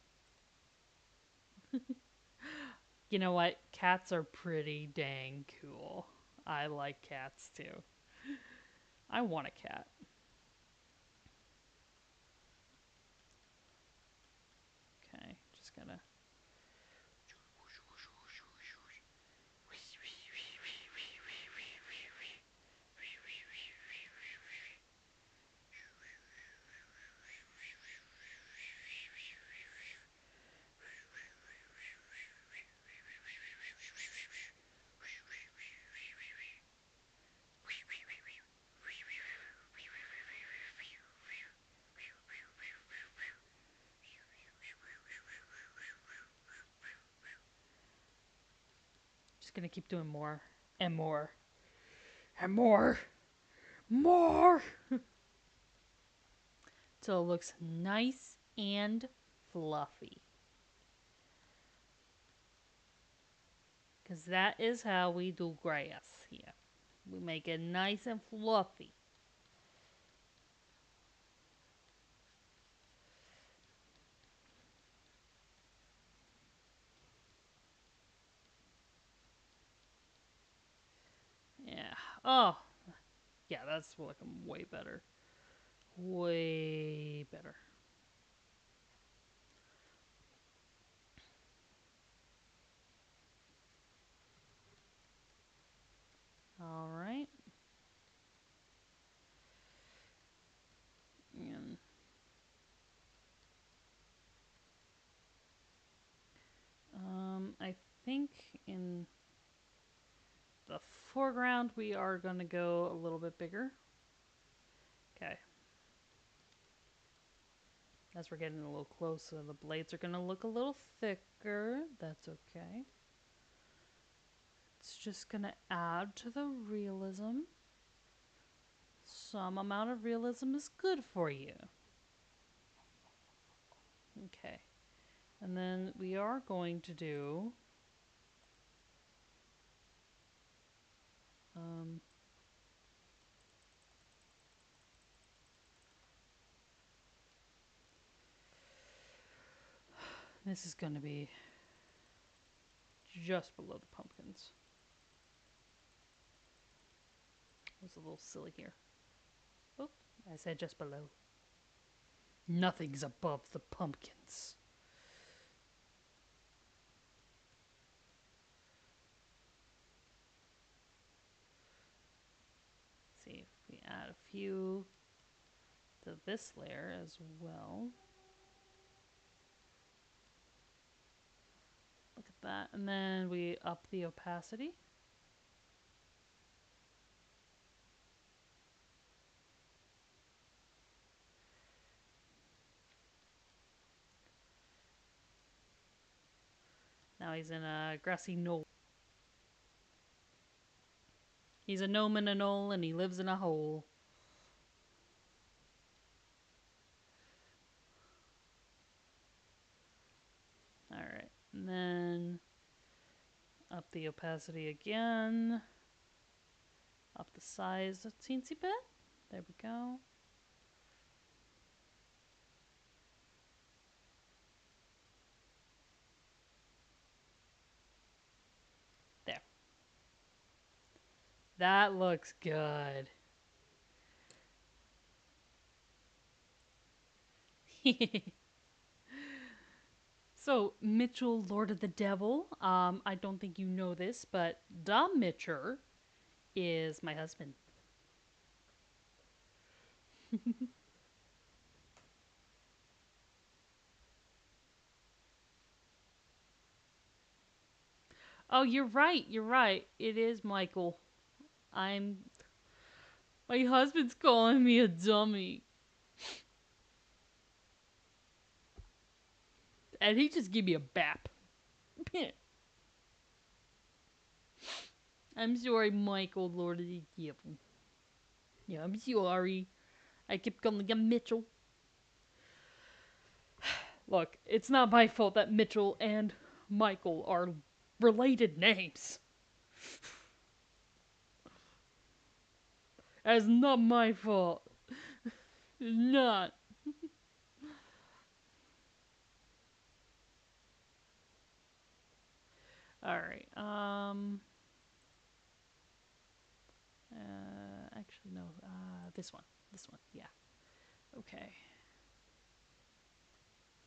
You know what? Cats are pretty dang cool. I like cats too. I want a cat. Okay, just gonna. Just gonna keep doing more and more and more, more, till it looks nice and fluffy. Because that is how we do grass here. We make it nice and fluffy. Yeah. Oh, yeah, that's looking way better. Way better. All right. And I think in the foreground we are going to go a little bit bigger. Okay. As we're getting a little closer, the blades are going to look a little thicker. That's okay. It's just going to add to the realism. Some amount of realism is good for you. Okay. And then we are going to do um, this is going to be just below the pumpkins. I was a little silly here. Oh, I said just below. Nothing's above the pumpkins. Let's see if we add a few to this layer as well. Look at that. And then we up the opacity. Now he's in a grassy knoll. He's a gnome in a knoll and he lives in a hole. Alright, and then up the opacity again. Up the size a teensy bit. There we go. There. That looks good. So, Mitchell, Lord of the Devil, I don't think you know this, but Dom Mitcher is my husband. Oh, you're right. You're right. It is Michael. I'm. My husband's calling me a dummy. And he just gave me a bap. I'm sorry, Michael, Lord of the Devil. Yeah, I'm sorry. I kept calling him Mitchell. Look, it's not my fault that Mitchell and Michael are related names. That's not my fault. It's not. Alright, actually, no, this one. This one, yeah. Okay.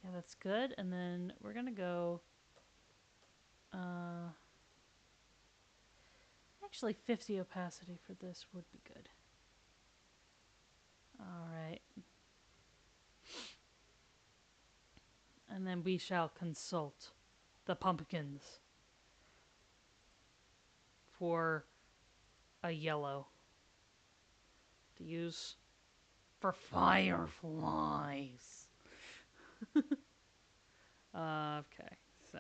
Yeah, that's good. And then we're gonna go, actually 50 opacity for this would be good. Alright. And then we shall consult the pumpkins for a yellow to use for fireflies. Okay, so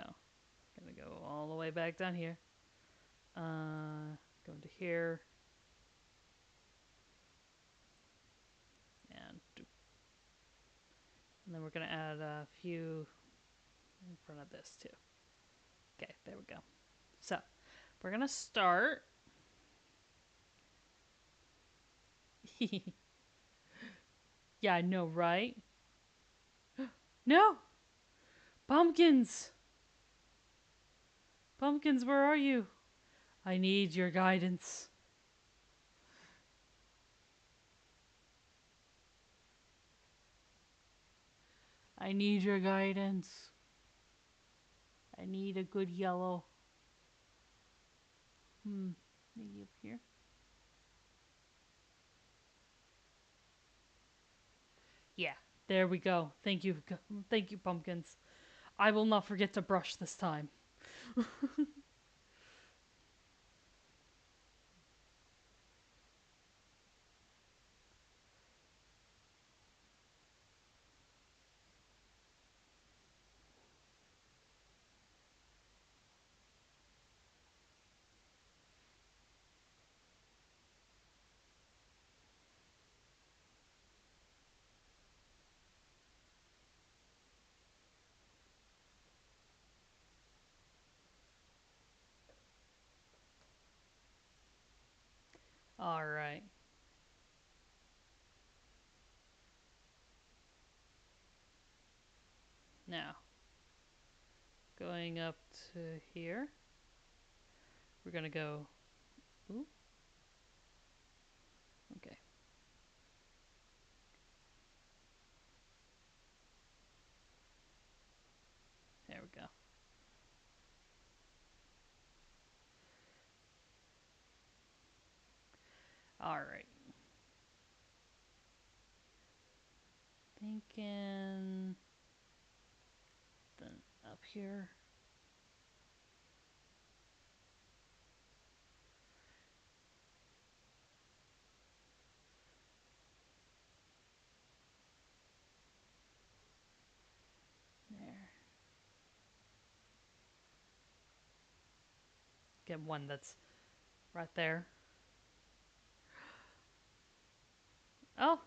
gonna go all the way back down here. Go into here. And then we're gonna add a few in front of this too. Okay, there we go. So we're gonna start. Yeah, I know, right? No! Pumpkins! Pumpkins, where are you? I need your guidance. I need your guidance. I need a good yellow. Maybe up here. Yeah, there we go. Thank you. Thank you, pumpkins. I will not forget to brush this time. Alright. Now, going up to here, we're gonna go. Ooh. Okay. There we go. Alright. Thinking. Then up here. There. get one that's right there. Oh,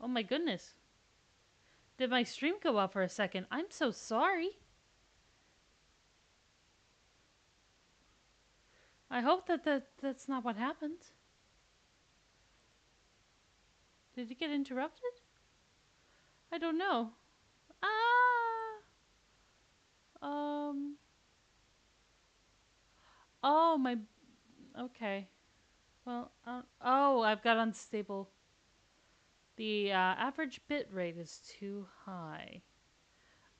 oh my goodness. Did my stream go out for a second? I'm so sorry. I hope that's not what happened. Did it get interrupted? I don't know. Ah. Um. Oh my. Okay. Well. Oh, I've got unstable. The average bit rate is too high.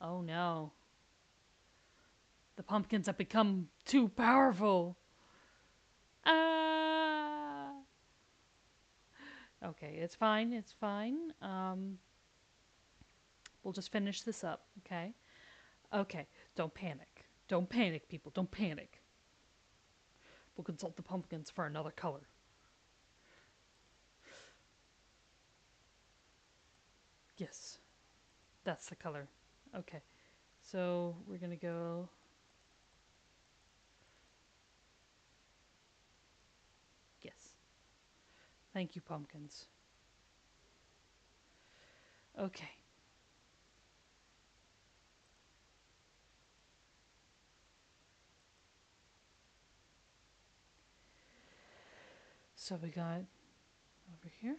Oh no. The pumpkins have become too powerful. Ah. Okay, it's fine. It's fine. We'll just finish this up. Okay. Okay. Don't panic. Don't panic, people. Don't panic. We'll consult the pumpkins for another color. Yes, that's the color. Okay. So we're gonna go. Yes. Thank you, pumpkins. Okay. So we got over here,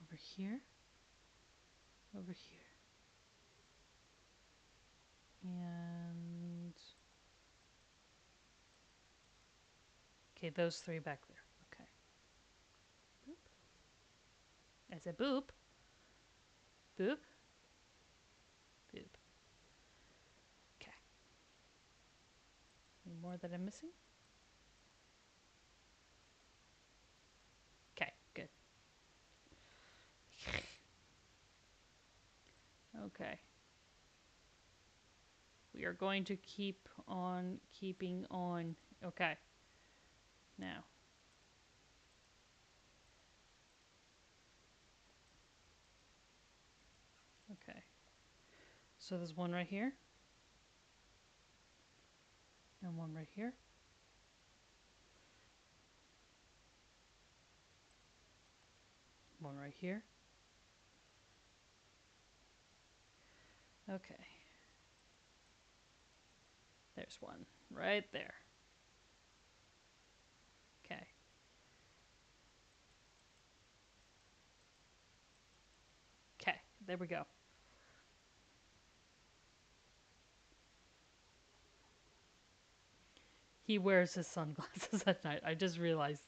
over here, over here. And okay, those three back there. Okay. Boop. I said boop. Boop. Boop. Okay. Any more that I'm missing? Okay, good. Okay. We are going to keep on keeping on. Okay. Now. Okay. So there's one right here. And one right here. One right here. Okay. There's one right there. Okay. Okay. There we go. He wears his sunglasses at night. I just realized.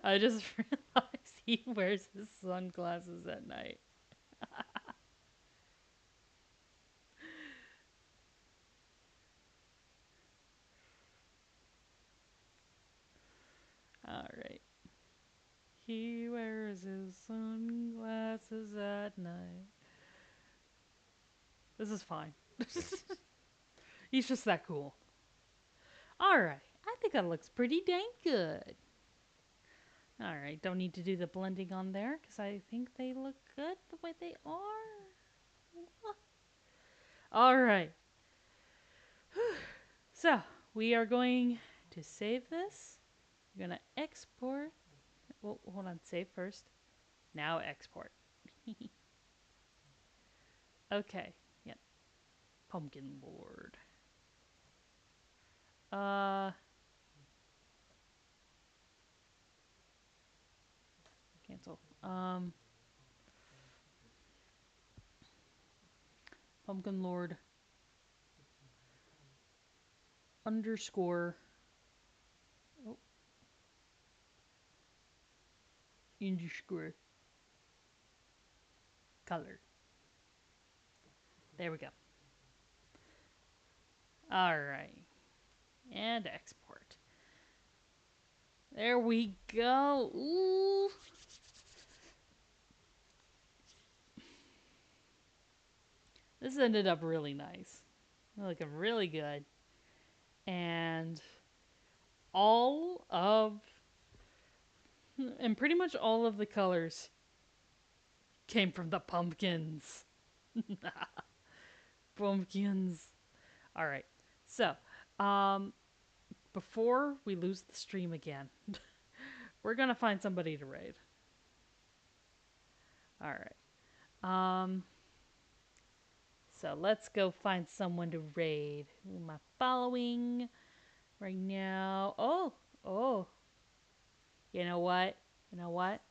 I just realized he wears his sunglasses at night. All right. He wears his sunglasses at night. This is fine. He's just that cool. All right. I think that looks pretty dang good. All right. Don't need to do the blending on there because I think they look good the way they are. All right. So we are going to save this. We're going to export. Well, hold on. Save first. Now export. Okay. Yep. Pumpkin Lord. Uh. Cancel. Pumpkin Lord underscore. Oh, underscore color. There we go. All right. And export. There we go. Ooh. This ended up really nice. Looking really good. And all of, and pretty much all of the colors came from the pumpkins. Pumpkins. All right. So, um, before we lose the stream again, we're gonna find somebody to raid. All right. Um, so let's go find someone to raid. Who am I following right now? Oh. You know what? You know what?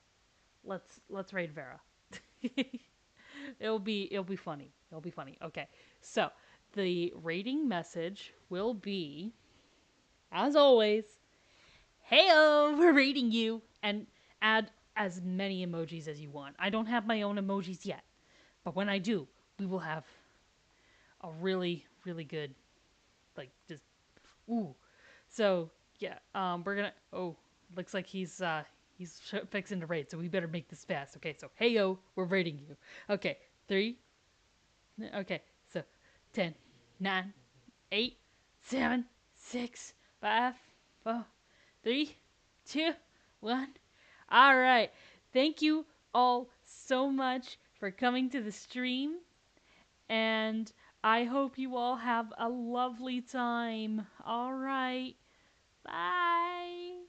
Let's raid Vera. It'll be funny. It'll be funny. Okay. So, the rating message will be, as always, "Heyo, we're rating you," and add as many emojis as you want. I don't have my own emojis yet, but when I do, we will have a really really good, like, just ooh. So, yeah, we're gonna looks like he's fixing to raid, so we better make this fast. Okay, so heyo, we're rating you. Okay, 3. Okay, so 10, 9, 8, 7, 6, 5, 4, 3, 2, 1. All right. Thank you all so much for coming to the stream, and I hope you all have a lovely time. All right. Bye.